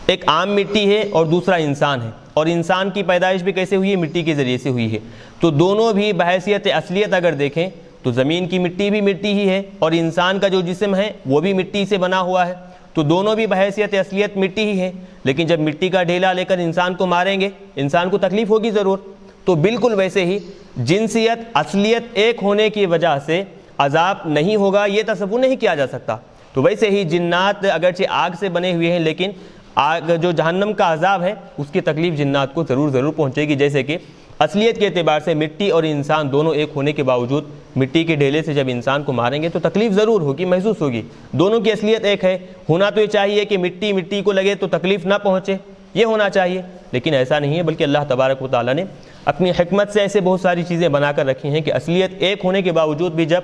ایک عام مٹی ہے اور دوسرا انسان ہے، اور انسان کی پیدائش بھی کیسے ہوئی ہے؟ مٹی کے ذریعے سے ہوئی ہے۔ تو دونوں بھی بحیثیت اصلیت اگر دیکھیں تو زمین کی مٹی بھی مٹی ہی ہے، اور انسان کا جو جسم ہے وہ بھی مٹی سے بنا ہوا ہے، تو دونوں بھی بحیثیت اصلیت مٹی ہی ہے۔ لیکن جب مٹی کا ڈھیلا لے کر انسان کو ماریں گے، انسان کو تکلیف ہوگی ضرور۔ تو بالکل ویسے ہی جنسیت اصلیت ایک ہونے کی وجہ سے عذاب نہیں ہوگا، یہ تصور نہیں کیا جا سکتا۔ تو ویسے ہی جنات اگرچہ آگ سے بنے ہوئے ہیں، لیکن آگ جو جہنم کا عذاب ہے اس کی تکلیف جنات کو ضرور پہنچے گی۔ جیسے کہ اصلیت کے اعتبار سے مٹی اور انسان دونوں ایک ہونے کے باوجود مٹی کے ڈھیلے سے جب انسان کو ماریں گے تو تکلیف ضرور ہوگی، محسوس ہوگی۔ دونوں کی اصلیت ایک ہے، ہونا تو یہ چاہیے کہ مٹی کو لگے تو تکلیف نہ پہنچے، یہ ہونا چاہیے، لیکن ایسا نہیں ہے، بلکہ اللہ تبارک و تعالیٰ نے اپنی حکمت سے ایسے بہت ساری چیزیں بنا کر رکھی ہیں کہ اصلیت ایک ہونے کے باوجود بھی جب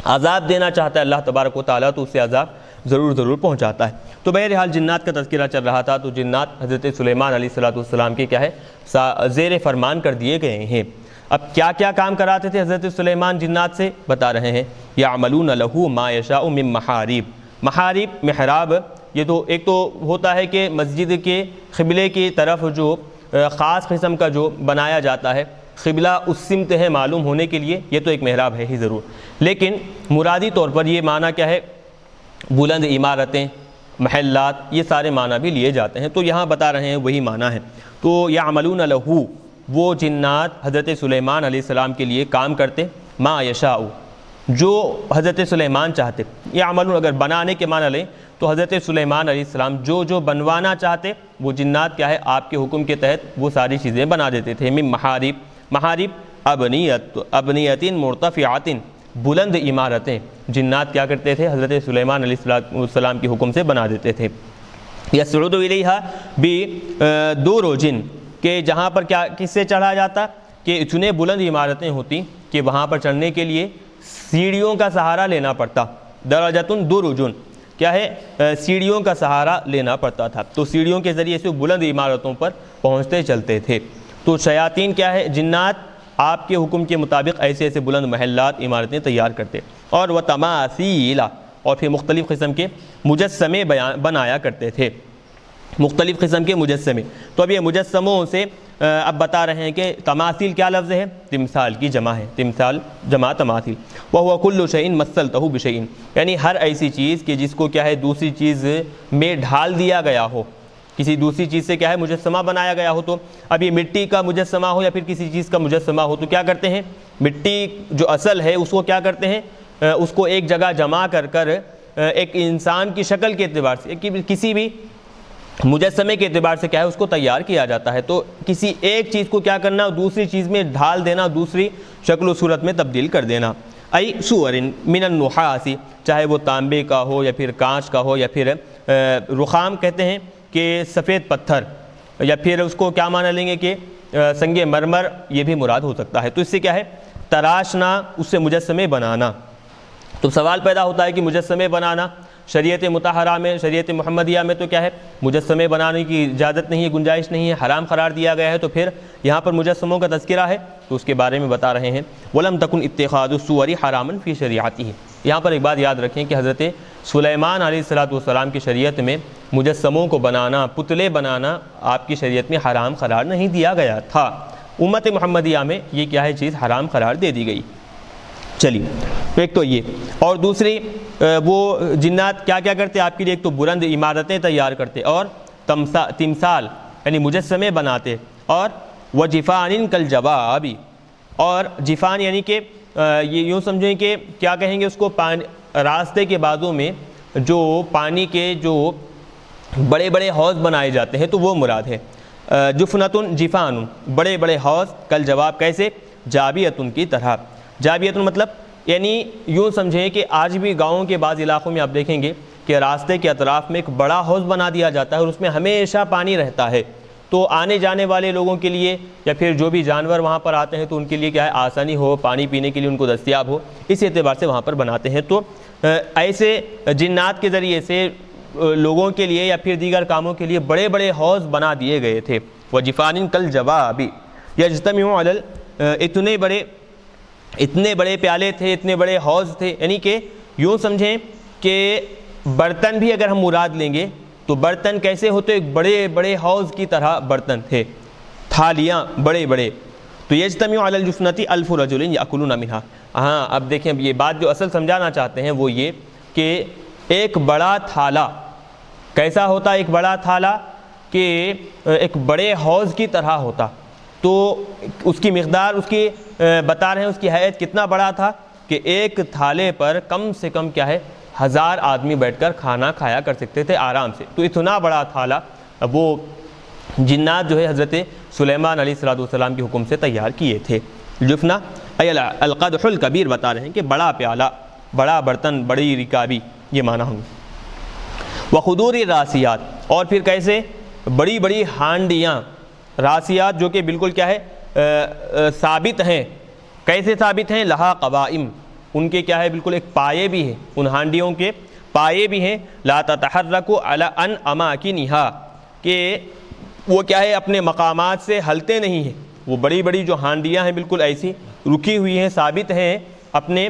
عذاب دینا چاہتا ہے اللہ تبارک و تعالیٰ تو اسے عذاب ضرور پہنچاتا ہے۔ تو بہرحال جنات کا تذکرہ چل رہا تھا، تو جنات حضرت سلیمان علیہ السلام کے کیا ہے زیر فرمان کر دیے گئے ہیں۔ اب کیا کیا کام کراتے تھے حضرت سلیمان جنات سے بتا رہے ہیں، یعملون لہ ما یشاء من محارب۔ محارب محراب، یہ تو ایک تو ہوتا ہے کہ مسجد کے قبلے کی طرف جو خاص قسم کا جو بنایا جاتا ہے، قبلہ اس سمت ہے معلوم ہونے کے لیے، یہ تو ایک محراب ہے ہی ضرور، لیکن مرادی طور پر یہ معنی کیا ہے، بلند عمارتیں، محلات، یہ سارے معنی بھی لیے جاتے ہیں، تو یہاں بتا رہے ہیں وہی معنی ہے۔ تو یعملون لہ، وہ جنات حضرت سلیمان علیہ السلام کے لیے کام کرتے ما یشاء، جو حضرت سلیمان چاہتے. یہ عمل اگر بنانے کے معنی لیں تو حضرت سلیمان علیہ السلام جو بنوانا چاہتے وہ جنات کیا ہے آپ کے حکم کے تحت وہ ساری چیزیں بنا دیتے تھے. من محارب ابنیت مرتفعات، بلند عمارتیں جنات کیا کرتے تھے حضرت سلیمان علیہ السلام کے حکم سے بنا دیتے تھے. یصعد الیہا بدرج، کہ جہاں پر کیا کس سے چڑھا جاتا کہ اتنے بلند عمارتیں ہوتی کہ وہاں پر چڑھنے کے لیے سیڑھیوں کا سہارا لینا پڑتا. درجۃ درجن کیا ہے سیڑھیوں کا سہارا لینا پڑتا تھا. تو سیڑھیوں کے ذریعے سے بلند عمارتوں پر پہنچتے چلتے تھے. تو شیاطین کیا ہے جنات آپ کے حکم کے مطابق ایسے ایسے بلند محلات عمارتیں تیار کرتے. اور وہ تماثیل، اور پھر مختلف قسم کے مجسمے بنایا کرتے تھے، مختلف قسم کے مجسمے. تو اب یہ مجسموں سے اب بتا رہے ہیں کہ تماثیل کیا لفظ ہے؟ تمثال کی جمع ہے، تمثال جمع تماثیل. وَهُوَ كُلُّ شَيْءٍ مَثَّلْتَهُ بِشَيْءٍ، یعنی ہر ایسی چیز کہ جس کو کیا ہے دوسری چیز میں ڈھال دیا گیا ہو، کسی دوسری چیز سے کیا ہے مجسمہ بنایا گیا ہو. تو اب یہ مٹی کا مجسمہ ہو یا پھر کسی چیز کا مجسمہ ہو تو کیا کرتے ہیں مٹی جو اصل ہے اس کو کیا کرتے ہیں اس کو ایک جگہ جمع کر ایک انسان کی شکل کے اعتبار سے کسی بھی مجسمے کے اعتبار سے کیا ہے اس کو تیار کیا جاتا ہے. تو کسی ایک چیز کو کیا کرنا دوسری چیز میں ڈھال دینا، دوسری شکل و صورت میں تبدیل کر دینا. ای صور من النحاس، چاہے وہ تانبے کا ہو یا پھر کانچ کا ہو یا پھر رخام کہتے ہیں کہ سفید پتھر، یا پھر اس کو کیا معنی لیں گے کہ سنگ مرمر، یہ بھی مراد ہو سکتا ہے. تو اس سے کیا ہے تراشنا، اس سے مجسمے بنانا. تو سوال پیدا ہوتا ہے کہ مجسمے بنانا شریعت مطہرہ میں، شریعت محمدیہ میں تو کیا ہے مجسمے بنانے کی اجازت نہیں ہے، گنجائش نہیں ہے، حرام قرار دیا گیا ہے. تو پھر یہاں پر مجسموں کا تذکرہ ہے تو اس کے بارے میں بتا رہے ہیں. وَلَمْ تَكُنْ اتِّخَاذُ الصُّوَرِ حَرَامًا فِي شَرِيعَتِهِ. یہاں پر ایک بات یاد رکھیں کہ حضرت سلیمان علیہ السلام کی شریعت میں مجسموں کو بنانا، پتلے بنانا آپ کی شریعت میں حرام قرار نہیں دیا گیا تھا. امت محمدیہ میں یہ کیا ہے چیز حرام قرار دے دی گئی. چلیے ایک تو یہ، اور دوسری وہ جنات کیا کیا کرتے آپ کے لیے، ایک تو بلند عمارتیں تیار کرتے اور تمثال یعنی مجسمے بناتے، اور وجفان کالجواب، اور جفان یعنی کہ یہ یوں سمجھیں کہ کیا کہیں گے اس کو راستے کے بازوں میں جو پانی کے جو بڑے بڑے حوض بنائے جاتے ہیں تو وہ مراد ہے. جفنتن جفان بڑے بڑے حوض، کالجواب کیسے جابیتن کی طرح. جابیتن مطلب یعنی یوں سمجھیں کہ آج بھی گاؤں کے بعض علاقوں میں آپ دیکھیں گے کہ راستے کے اطراف میں ایک بڑا حوض بنا دیا جاتا ہے اور اس میں ہمیشہ پانی رہتا ہے. تو آنے جانے والے لوگوں کے لیے یا پھر جو بھی جانور وہاں پر آتے ہیں تو ان کے لیے کیا ہے آسانی ہو، پانی پینے کے لیے ان کو دستیاب ہو، اس اعتبار سے وہاں پر بناتے ہیں. تو ایسے جنات کے ذریعے سے لوگوں کے لیے یا پھر دیگر کاموں کے لیے بڑے بڑے حوض بنا دیے گئے تھے. وجفان کالجواب یجتمع علی، اتنے بڑے پیالے تھے، اتنے بڑے حوض تھے، یعنی کہ یوں سمجھیں کہ برتن بھی اگر ہم مراد لیں گے تو برتن کیسے ہوتے، ایک بڑے بڑے حوض کی طرح برتن تھے، تھالیاں بڑے بڑے. تو یجتمع علی الجفنۃ الف رجل یاکلون منها. ہاں اب دیکھیں اب یہ بات جو اصل سمجھانا چاہتے ہیں وہ یہ کہ ایک بڑا تھالا کیسا ہوتا، ایک بڑا تھالا کہ ایک بڑے حوض کی طرح ہوتا. تو اس کی مقدار اس کی بتا رہے ہیں اس کی حیثیت کتنا بڑا تھا کہ ایک تھالے پر کم سے کم کیا ہے 1000 آدمی بیٹھ کر کھانا کھایا کر سکتے تھے آرام سے. تو اتنا بڑا تھالا وہ جنات جو ہے حضرت سلیمان علیہ السلام کے حکم سے تیار کیے تھے. جفنا القدح الکبیر بتا رہے ہیں کہ بڑا پیالہ، بڑا برتن، بڑی رکابی، یہ معنی ہوں. وخدور الراسیات، اور پھر کیسے بڑی بڑی ہانڈیاں، راسیات جو کہ بالکل کیا ہے ثابت ہیں. کیسے ثابت ہیں؟ لہا قوائم، ان کے کیا ہے بالکل ایک پائے بھی ہیں، ان ہانڈیوں کے پائے بھی ہیں. لا تتحرک علی ان اماکنہا، کہ وہ کیا ہے اپنے مقامات سے ہلتے نہیں ہیں. وہ بڑی بڑی جو ہانڈیاں ہیں بالکل ایسی رکی ہوئی ہیں، ثابت ہیں اپنے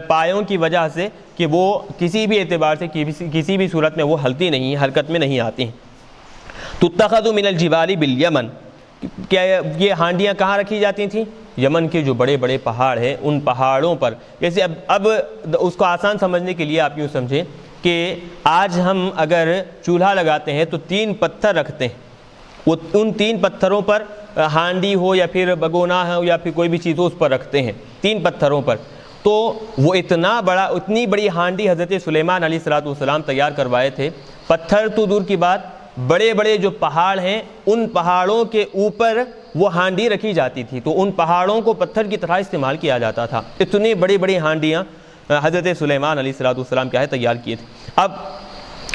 پایوں کی وجہ سے کہ وہ کسی بھی اعتبار سے کسی بھی صورت میں وہ ہلتی نہیں ہیں، حرکت میں نہیں آتی ہیں. تتخذ من الجبال بالیمن، کیا یہ ہانڈیاں کہاں رکھی جاتی تھیں؟ یمن کے جو بڑے بڑے پہاڑ ہیں ان پہاڑوں پر. جیسے اب اس کو آسان سمجھنے کے لیے آپ یوں سمجھیں کہ آج ہم اگر چولہا لگاتے ہیں تو 3 پتھر رکھتے ہیں وہ ان 3 پتھروں پر ہانڈی ہو یا پھر بگونا ہو یا پھر کوئی بھی چیز ہو اس پر رکھتے ہیں 3 پتھروں پر. تو وہ اتنی بڑی ہانڈی حضرت سلیمان علیہ السلام تیار کروائے تھے. پتھر تو دور کی بات، بڑے بڑے جو پہاڑ ہیں ان پہاڑوں کے اوپر وہ ہانڈی رکھی جاتی تھی، تو ان پہاڑوں کو پتھر کی طرح استعمال کیا جاتا تھا. اتنی بڑی بڑی ہانڈیاں حضرت سلیمان علیہ السلام کیا ہے تیار کیے تھے. اب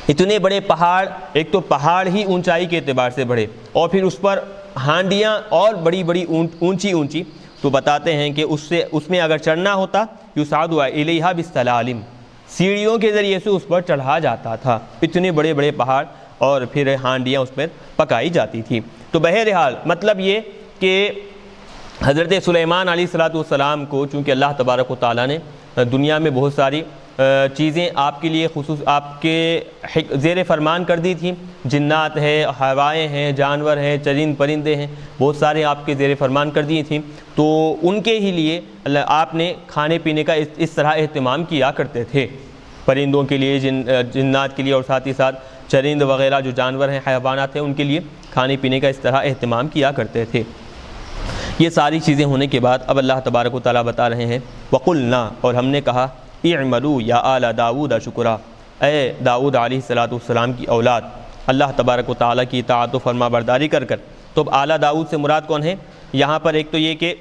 اتنے بڑے پہاڑ، ایک تو پہاڑ ہی اونچائی کے اعتبار سے بڑھے اور پھر اس پر ہانڈیاں اور بڑی بڑی اونچی، تو بتاتے ہیں کہ اس میں اگر چڑھنا ہوتا یصعد الیہا بالسلالم، سیڑھیوں کے ذریعے سے اس پر چڑھا جاتا تھا. اتنے بڑے بڑے پہاڑ اور پھر ہانڈیاں اس پر پکائی جاتی تھی. تو بہرحال مطلب یہ کہ حضرت سلیمان علیہ السلام کو چونکہ اللہ تبارک و تعالیٰ نے دنیا میں بہت ساری چیزیں آپ کے لیے آپ کے زیر فرمان کر دی تھیں. جنات ہیں، ہوائیں ہیں، جانور ہیں، چرند پرندے ہیں، بہت سارے آپ کے زیر فرمان کر دی تھیں. تو ان کے ہی لیے آپ نے کھانے پینے کا اس طرح اہتمام کیا کرتے تھے، پرندوں کے لیے، جنات کے لیے، اور ساتھ ہی ساتھ چرند وغیرہ جو جانور ہیں، حیوانات ہیں، ان کے لیے کھانے پینے کا اس طرح اہتمام کیا کرتے تھے. یہ ساری چیزیں ہونے کے بعد اب اللہ تبارک و تعالیٰ بتا رہے ہیں وَقُلْنَا، اور ہم نے کہا اعملوا یا آل داؤد شکرا، اے داؤد علیہ السلام کی اولاد، اللہ تبارک و تعالیٰ کی اطاعت و فرما برداری کر. تو اب اعلیٰ داؤد سے مراد کون ہے یہاں پر؟ ایک تو یہ کہ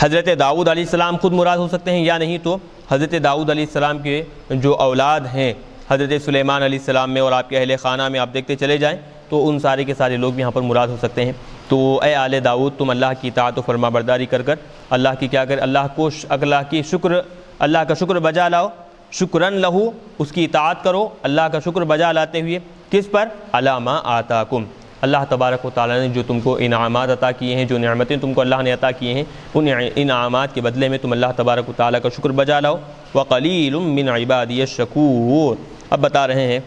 حضرت داؤد علیہ السلام خود مراد ہو سکتے ہیں، یا نہیں تو حضرت داؤد علیہ السلام کے جو اولاد ہیں حضرت سلیمان علیہ السلام میں اور آپ کے اہل خانہ میں آپ دیکھتے چلے جائیں تو ان سارے کے سارے لوگ بھی یہاں پر مراد ہو سکتے ہیں. تو اے آل داؤد، تم اللہ کی اطاعت و فرما برداری کر اللہ کی کیا کر، اللہ کا شکر بجا لاؤ، شکراً لہو، اس کی اطاعت کرو اللہ کا شکر بجا لاتے ہوئے. کس پر؟ علی ما آتاکم، اللہ تبارک و تعالیٰ نے جو تم کو انعامات عطا کیے ہیں، جو نعمتیں تم کو اللہ نے عطا کیے ہیں، ان انعامات کے بدلے میں تم اللہ تبارک و تعالیٰ کا شکر بجا لاؤ. وقلیل من عبادی الشکور، اب بتا رہے ہیں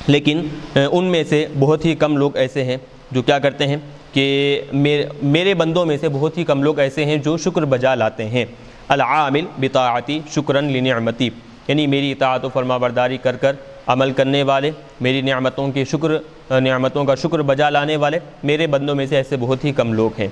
لیکن ان میں سے بہت ہی کم لوگ ایسے ہیں جو کیا کرتے ہیں کہ میرے بندوں میں سے بہت ہی کم لوگ ایسے ہیں جو شکر بجا لاتے ہیں. العامل بطاعتی شکراً لنعمتی، یعنی میری اطاعت و فرما برداری کر عمل کرنے والے، میری نعمتوں کا شکر بجا لانے والے میرے بندوں میں سے ایسے بہت ہی کم لوگ ہیں.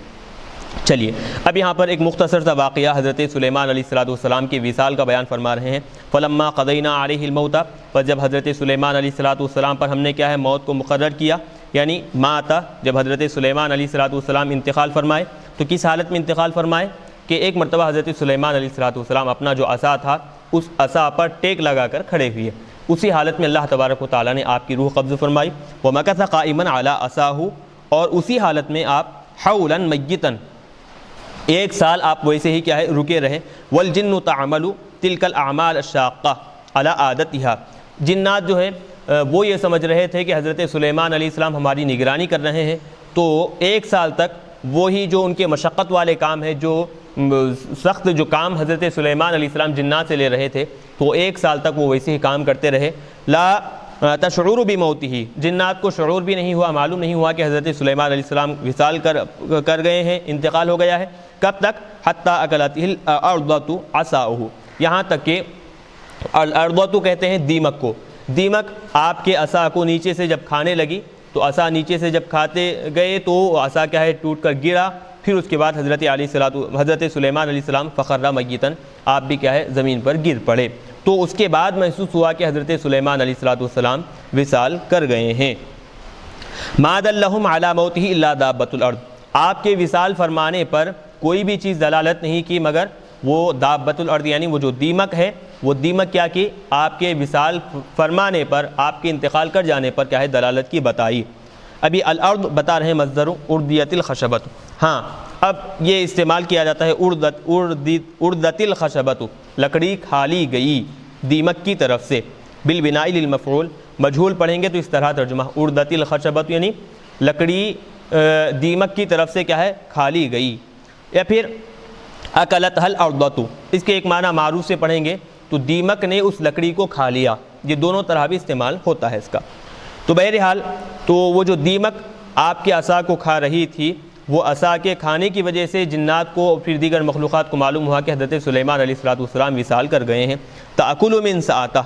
چلیے اب یہاں پر ایک مختصر سا واقعہ حضرت سلیمان علیہ السلام کی وصال کا بیان فرما رہے ہیں. فلما قضینا علیہ الموت، پر جب حضرت سلیمان علیہ السلام پر ہم نے کیا ہے موت کو مقرر کیا، یعنی ماتا، جب حضرت سلیمان علیہ السلام انتقال فرمائے تو کس حالت میں انتقال فرمائے کہ ایک مرتبہ حضرت سلیمان علیہ السلام اپنا جو عصا تھا اس عصا پر ٹیک لگا کر کھڑے ہوئے، اسی حالت میں اللہ تبارک و تعالیٰ نے آپ کی روح قبض فرمائی. ومکث قائما علی عصاہ، اور اسی حالت میں آپ حولا میتا، 1 سال آپ ویسے ہی کیا ہے رکے رہے. والجن تعمل تلک الاعمال الشاقہ علی عادتها، جنات جو ہے وہ یہ سمجھ رہے تھے کہ حضرت سلیمان علیہ السلام ہماری نگرانی کر رہے ہیں، تو 1 سال تک وہی جو ان کے مشقت والے کام ہیں، جو سخت جو کام حضرت سلیمان علیہ السلام جنات سے لے رہے تھے، تو 1 سال تک وہ ویسے ہی کام کرتے رہے. لا تشعر بموتہ، جنات کو شعور بھی نہیں ہوا، معلوم نہیں ہوا کہ حضرت سلیمان علیہ السلام وصال کر گئے ہیں، انتقال ہو گیا ہے. کب تک؟ حتی اکلتہ الارض عصاہ، یہاں تک کہ الارض کہتے ہیں دیمک کو، دیمک آپ کے عصا کو نیچے سے جب کھانے لگی تو عصا نیچے سے جب کھاتے گئے تو عصا کیا ہے ٹوٹ کر گرا. پھر اس کے بعد حضرت سلیمان علیہ السلام فخر میتا، آپ بھی کیا ہے زمین پر گر پڑے. تو اس کے بعد محسوس ہوا کہ حضرت سلیمان علیہ السلام وصال کر گئے ہیں. ما دلہم علی موتہ الا دابۃ الارض، آپ کے وصال فرمانے پر کوئی بھی چیز دلالت نہیں کی مگر وہ دابۃ الارض، یعنی وہ جو دیمک ہے، وہ دیمک کیا کی آپ کے وصال فرمانے پر، آپ کے انتقال کر جانے پر کیا ہے دلالت کی بتائی. ابھی الارض بتا رہے ہیں مصدر اردیت الخشبۃ، ہاں اب یہ استعمال کیا جاتا ہے اردت الخشبۃ، لکڑی کھالی گئی دیمک کی طرف سے. بالبناء للمفعول، مجہول پڑھیں گے تو اس طرح ترجمہ اردت الخشبۃ، یعنی لکڑی دیمک کی طرف سے کیا ہے کھالی گئی. یا پھر اکلتہ الارض، اس کے ایک معنی معروف سے پڑھیں گے تو دیمک نے اس لکڑی کو کھا لیا. یہ دونوں طرح بھی استعمال ہوتا ہے اس کا. تو بہرحال تو وہ جو دیمک آپ کے عصا کو کھا رہی تھی، وہ عصا کے کھانے کی وجہ سے جنات کو پھر دیگر مخلوقات کو معلوم ہوا کہ حضرت سلیمان علیہ السلام وصال کر گئے ہیں. تأکل من ساعتہ،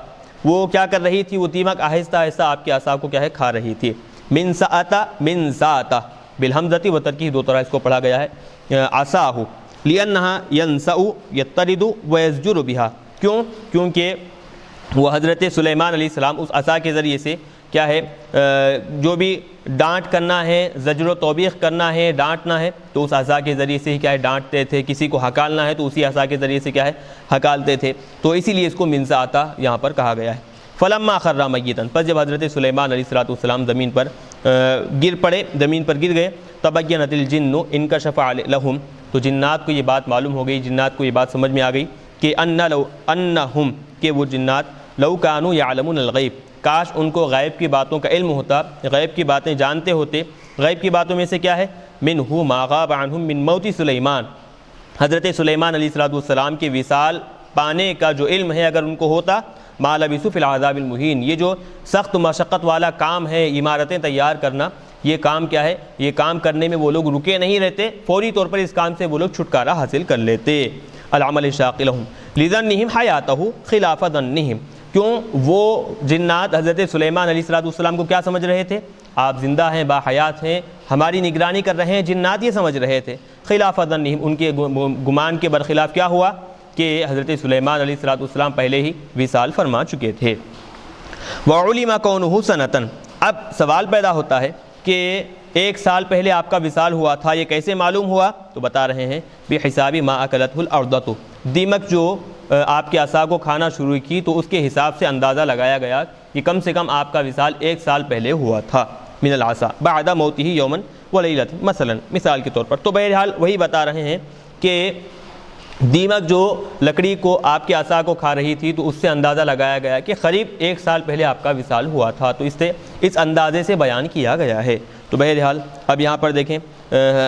وہ کیا کر رہی تھی، وہ دیمک آہستہ آہستہ آپ کے عصا کو کیا ہے کھا رہی تھی. من ساتا بالحمزتی و ترکیب، دو طرح اس کو پڑھا گیا ہے عصاہ لأنہا ینسأ یطرد ویزجر بہا، کیونکہ وہ حضرت سلیمان علیہ السلام اس عصا کے ذریعے سے کیا ہے جو بھی ڈانٹ کرنا ہے، زجر و توبیخ کرنا ہے، ڈانٹنا ہے تو اس عصا کے ذریعے سے ہی کیا ہے ڈانٹتے تھے، کسی کو ہکالنا ہے تو اسی عصا کے ذریعے سے کیا ہے ہکالتے تھے، تو اسی لیے اس کو منساتا یہاں پر کہا گیا ہے۔ فلما خر میتا، پس جب حضرت سلیمان علیہ السلام زمین پر گر پڑے، زمین پر گر گئے، تبینت الجن انکشف لہم، تو جنات کو یہ بات معلوم ہو گئی، جنات کو یہ بات سمجھ میں آ گئی کہ انہم، کہ وہ جنات لو کانوا یعلمون الغیب، کاش ان کو غیب کی باتوں کا علم ہوتا، غیب کی باتیں جانتے ہوتے۔ غیب کی باتوں میں سے کیا ہے؟ منہ ما غاب عنہم من موت سلیمان، حضرت سلیمان علیہ السلام کے وصال پانے کا جو علم ہے اگر ان کو ہوتا، ما لبثوا فی العذاب المہین، یہ جو سخت مشقت والا کام ہے عمارتیں تیار کرنا، یہ کام کیا ہے؟ یہ کام کرنے میں وہ لوگ رکے نہیں رہتے، فوری طور پر اس کام سے وہ لوگ چھٹکارا حاصل کر لیتے۔ العمل الشاق لہم لظنہم حیاتہ خلاف ظنہم، کیوں وہ جنات حضرت سلیمان علیہ السلام کو کیا سمجھ رہے تھے؟ آپ زندہ ہیں، باحیات ہیں، ہماری نگرانی کر رہے ہیں، جنات یہ سمجھ رہے تھے۔ خلاف ظنہم، ان کے گمان کے برخلاف کیا ہوا کہ حضرت سلیمان علیہ السلام پہلے ہی وصال فرما چکے تھے۔ وعلم کونہ سنۃ، اب سوال پیدا ہوتا ہے کہ ایک سال پہلے آپ کا وصال ہوا تھا، یہ کیسے معلوم ہوا؟ تو بتا رہے ہیں بحساب ما اکلتہ الارض، دیمک جو آپ کے عصا کو کھانا شروع کی تو اس کے حساب سے اندازہ لگایا گیا کہ کم سے کم آپ کا وصال ایک سال پہلے ہوا تھا، من العصا بعد موتہ یوما ولیلۃ، مثلا مثال کے طور پر۔ تو بہرحال وہی بتا رہے ہیں کہ دیمک جو لکڑی کو آپ کے عصا کو کھا رہی تھی تو اس سے اندازہ لگایا گیا کہ قریب ایک سال پہلے آپ کا وصال ہوا تھا، تو اس اندازے سے بیان کیا گیا ہے۔ تو بہرحال اب یہاں پر دیکھیں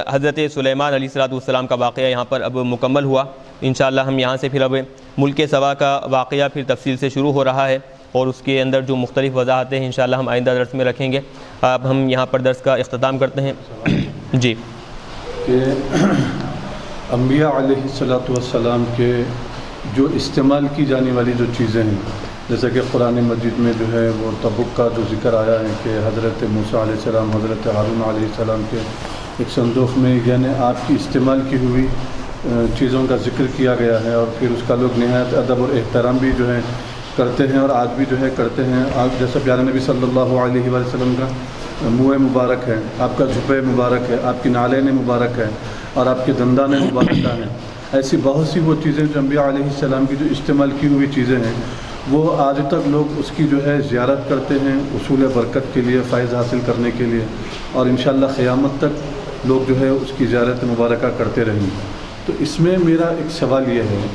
حضرت سلیمان علیہ السلام کا واقعہ یہاں پر اب مکمل ہوا۔ انشاءاللہ ہم یہاں سے پھر اب ملک سبا کا واقعہ پھر تفصیل سے شروع ہو رہا ہے، اور اس کے اندر جو مختلف وضاحتیں ہیں انشاءاللہ ہم آئندہ درس میں رکھیں گے۔ اب ہم یہاں پر درس کا اختتام کرتے ہیں۔ جی، کہ انبیاء علیہ السلام کے جو استعمال کی جانے والی جو چیزیں ہیں، جیسا کہ قرآن مجید میں جو ہے وہ تبوک کا جو ذکر آیا ہے کہ حضرت موسیٰ علیہ السلام حضرت ہارون علیہ السلام کے ایک صندوق میں یعنی آپ کی استعمال کی ہوئی چیزوں کا ذکر کیا گیا ہے، اور پھر اس کا لوگ نہایت ادب اور احترام بھی جو ہے کرتے ہیں، اور آج بھی جو ہے کرتے ہیں۔ آج جیسا پیارے نبی صلی اللہ علیہ وآلہ وسلم کا منہ مبارک ہے، آپ کا جھپے مبارک ہے، آپ کی نالین مبارک ہے، اور آپ کے دندان مبارکہ ہیں، ایسی بہت سی وہ چیزیں جو انبیاء علیہ السلام کی جو استعمال کی ہوئی چیزیں ہیں، وہ آج تک لوگ اس کی جو ہے زیارت کرتے ہیں اصول برکت کے لیے، فائز حاصل کرنے کے لیے، اور انشاءاللہ قیامت تک لوگ جو ہے اس کی زیارت مبارکہ کرتے رہیں گے۔ تو اس میں میرا ایک سوال یہ ہے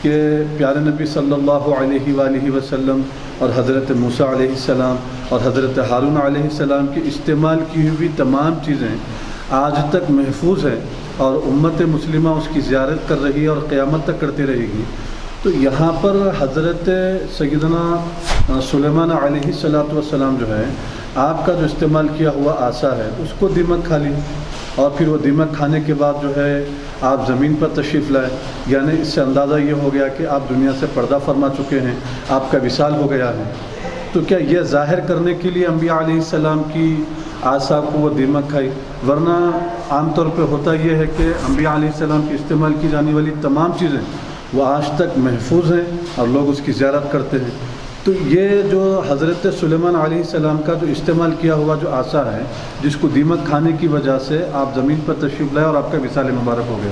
کہ پیارے نبی صلی اللہ علیہ وآلہ وسلم اور حضرت موسیٰ علیہ السلام اور حضرت ہارون علیہ السلام کی استعمال کی ہوئی تمام چیزیں آج تک محفوظ ہیں، اور امت مسلمہ اس کی زیارت کر رہی ہے اور قیامت تک کرتی رہے گی۔ تو یہاں پر حضرت سیدنا سلیمان علیہ السلام جو ہے، آپ کا جو استعمال کیا ہوا عصا ہے اس کو دیمک کھا لی، اور پھر وہ دیمک کھانے کے بعد جو ہے آپ زمین پر تشریف لائے، یعنی اس سے اندازہ یہ ہو گیا کہ آپ دنیا سے پردہ فرما چکے ہیں، آپ کا وصال ہو گیا ہے۔ تو کیا یہ ظاہر کرنے کے لیے انبیاء علیہ السلام کی عصا کو وہ دیمک کھائی؟ ورنہ عام طور پہ ہوتا یہ ہے کہ انبیاء علیہ السلام کی استعمال کی جانے والی تمام چیزیں وہ آج تک محفوظ ہیں اور لوگ اس کی زیارت کرتے ہیں۔ تو یہ جو حضرت سلیمان علیہ السلام کا جو استعمال کیا ہوا جو عصا ہے، جس کو دیمک کھانے کی وجہ سے آپ زمین پر تشریف لائے اور آپ کا وصال مبارک ہو گیا،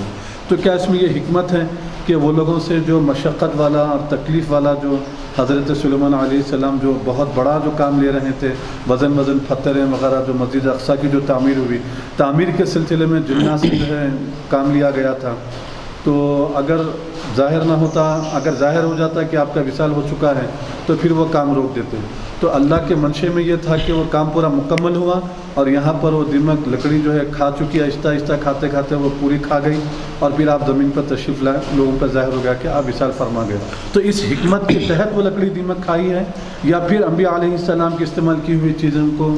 تو کیا اس میں یہ حکمت ہے کہ وہ لوگوں سے جو مشقت والا اور تکلیف والا جو حضرت سلیمان علیہ السلام جو بہت بڑا جو کام لے رہے تھے، وزن پتھریں وغیرہ، جو مسجد اقصیٰ کی جو تعمیر ہوئی، تعمیر کے سلسلے میں جنات سے جو ہے کام لیا گیا تھا، تو اگر ظاہر نہ ہوتا، اگر ظاہر ہو جاتا کہ آپ کا وصال ہو چکا ہے تو پھر وہ کام روک دیتے۔ تو اللہ کے منشے میں یہ تھا کہ وہ کام پورا مکمل ہوا، اور یہاں پر وہ دیمک لکڑی جو ہے کھا چکی، آہستہ آہستہ کھاتے کھاتے وہ پوری کھا گئی، اور پھر آپ زمین پر تشریف لائے، لوگوں پر ظاہر ہو گیا کہ آپ وصال فرما گئے۔ تو اس حکمت کے تحت وہ لکڑی دیمک کھائی ہے، یا پھر انبیاء علیہ السلام کے استعمال کی ہوئی چیزوں کو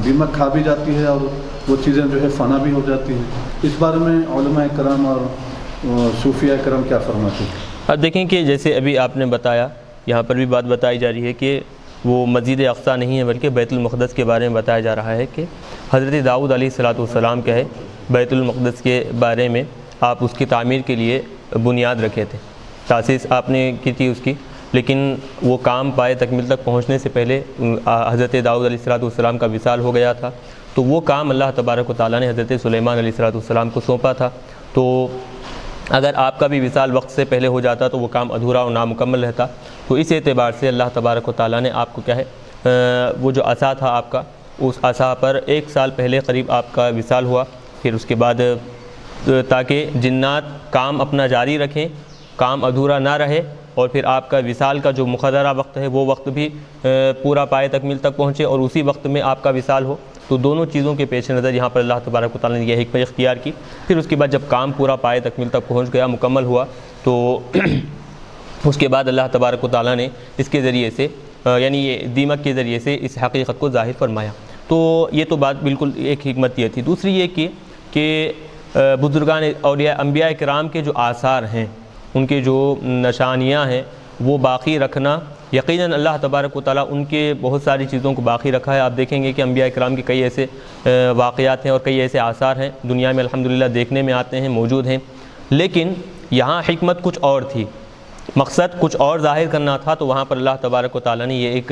دیمک کھا بھی جاتی ہے اور وہ چیزیں جو ہے فنا بھی ہو جاتی ہیں؟ اس بارے میں علماء کرام اور صوفیاء کرام کیا فرماتے ہیں؟ اب دیکھیں کہ جیسے ابھی آپ نے بتایا، یہاں پر بھی بات بتائی جا رہی ہے کہ وہ مسجد اقصیٰ نہیں ہے بلکہ بیت المقدس کے بارے میں بتایا جا رہا ہے کہ حضرت داؤد علیہ السلام کیا ہے بیت المقدس کے بارے میں آپ اس کی تعمیر کے لیے بنیاد رکھے تھے، تاسیس آپ نے کی تھی اس کی، لیکن وہ کام پائے تکمیل تک پہنچنے سے پہلے حضرت داؤد علیہ السلام کا وصال ہو گیا تھا، تو وہ کام اللہ تبارک و تعالیٰ نے حضرت سلیمان علیہ السلام کو سونپا تھا۔ تو اگر آپ کا بھی وصال وقت سے پہلے ہو جاتا تو وہ کام ادھورا اور نامکمل رہتا، تو اس اعتبار سے اللہ تبارک و تعالیٰ نے آپ کو کیا ہے وہ جو عصا تھا آپ کا، اس عصا پر 1 سال پہلے قریب آپ کا وصال ہوا، پھر اس کے بعد تاکہ جنات کام اپنا جاری رکھیں، کام ادھورا نہ رہے، اور پھر آپ کا وصال کا جو مقررہ وقت ہے وہ وقت بھی پورا پائے تکمیل تک پہنچے اور اسی وقت میں آپ کا وصال ہو۔ تو دونوں چیزوں کے پیش نظر یہاں پر اللہ تبارک و تعالیٰ نے یہ حکمت اختیار کی۔ پھر اس کے بعد جب کام پورا پائے تکمیل تک پہنچ گیا، مکمل ہوا، تو اس کے بعد اللہ تبارک و تعالیٰ نے اس کے ذریعے سے یعنی یہ دیمک کے ذریعے سے اس حقیقت کو ظاہر فرمایا۔ تو یہ تو بات بالکل ایک حکمت یہ تھی۔ دوسری یہ کہ بزرگان اولیاء انبیاء کرام کے جو آثار ہیں، ان کے جو نشانیاں ہیں وہ باقی رکھنا، یقیناً اللہ تبارک و تعالیٰ ان کے بہت ساری چیزوں کو باقی رکھا ہے۔ آپ دیکھیں گے کہ انبیاء کرام کے کئی ایسے واقعات ہیں اور کئی ایسے آثار ہیں دنیا میں الحمدللہ دیکھنے میں آتے ہیں، موجود ہیں، لیکن یہاں حکمت کچھ اور تھی، مقصد کچھ اور ظاہر کرنا تھا، تو وہاں پر اللہ تبارک و تعالیٰ نے یہ ایک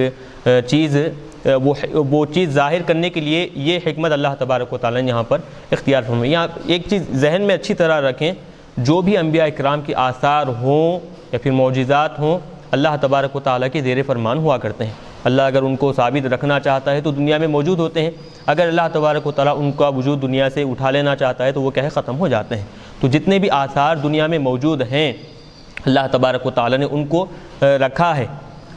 چیز وہ چیز ظاہر کرنے کے لیے یہ حکمت اللہ تبارک و تعالیٰ نے یہاں پر اختیار فرمائی۔ یہاں ایک چیز ذہن میں اچھی طرح رکھیں، جو بھی انبیاء کرام کے آثار ہوں یا پھر معجزات ہوں، اللہ تبارک و تعالیٰ کے زیر فرمان ہوا کرتے ہیں۔ اللہ اگر ان کو ثابت رکھنا چاہتا ہے تو دنیا میں موجود ہوتے ہیں، اگر اللہ تبارک و تعالیٰ ان کا وجود دنیا سے اٹھا لینا چاہتا ہے تو وہ کہے ختم ہو جاتے ہیں۔ تو جتنے بھی آثار دنیا میں موجود ہیں اللہ تبارک و تعالیٰ نے ان کو رکھا ہے،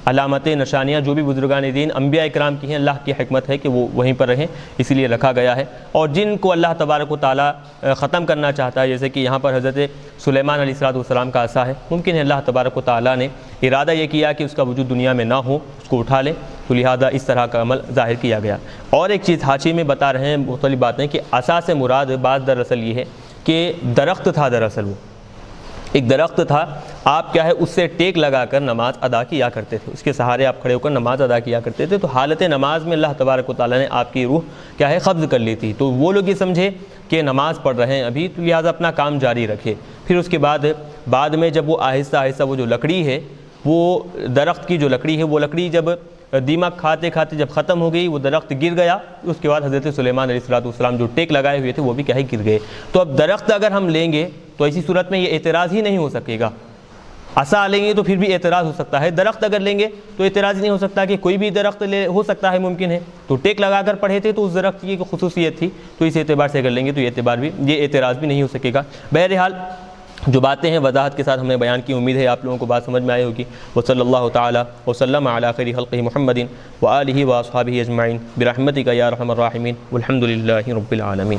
علامت نشانیاں جو بھی بزرگان دین انبیاء کرام کی ہیں، اللہ کی حکمت ہے کہ وہ وہیں پر رہیں، اسی لیے رکھا گیا ہے۔ اور جن کو اللہ تبارک و تعالیٰ ختم کرنا چاہتا ہے، جیسے کہ یہاں پر حضرت سلیمان علیہ السلام کا عصا ہے، ممکن ہے اللہ تبارک و تعالیٰ نے ارادہ یہ کیا کہ اس کا وجود دنیا میں نہ ہو، اس کو اٹھا لے، تو لہذا اس طرح کا عمل ظاہر کیا گیا۔ اور ایک چیز حاشیے میں بتا رہے ہیں مختلف باتیں کہ عصا سے مراد بعض دراصل یہ ہے کہ درخت تھا، دراصل وہ ایک درخت تھا، آپ کیا ہے اس سے ٹیک لگا کر نماز ادا کیا کرتے تھے، اس کے سہارے آپ کھڑے ہو کر نماز ادا کیا کرتے تھے، تو حالت نماز میں اللہ تبارک و تعالیٰ نے آپ کی روح کیا ہے قبض کر لی تھی، تو وہ لوگ یہ سمجھے کہ نماز پڑھ رہے ہیں ابھی، تو لہٰذا اپنا کام جاری رکھے۔ پھر اس کے بعد میں جب وہ آہستہ آہستہ وہ جو لکڑی ہے، وہ درخت کی جو لکڑی ہے، وہ لکڑی جب دیمک کھاتے کھاتے جب ختم ہو گئی، وہ درخت گر گیا، اس کے بعد حضرت سلیمان علیہ السلام جو ٹیک لگائے ہوئے تھے وہ بھی کیا ہے گر گئے۔ تو اب درخت اگر ہم لیں گے تو ایسی صورت میں یہ اعتراض ہی نہیں ہو سکے گا، عصا لیں گے تو پھر بھی اعتراض ہو سکتا ہے، درخت اگر لیں گے تو اعتراض نہیں ہو سکتا کہ کوئی بھی درخت ہو سکتا ہے، ممکن ہے، تو ٹیک لگا کر پڑھے تھے تو اس درخت کی ایک خصوصیت تھی، تو اس اعتبار سے اگر لیں گے تو یہ اعتراض بھی نہیں ہو سکے گا۔ بہرحال جو باتیں ہیں وضاحت کے ساتھ ہم نے بیان کی، امید ہے آپ لوگوں کو بات سمجھ میں آئی ہوگی۔ وصلی اللہ تعالی وسلم علی خیر خلقہ محمد وآلہ واصحابہ اجمعین برحمتک یا ارحم الراحمین والحمد للہ رب العالمین۔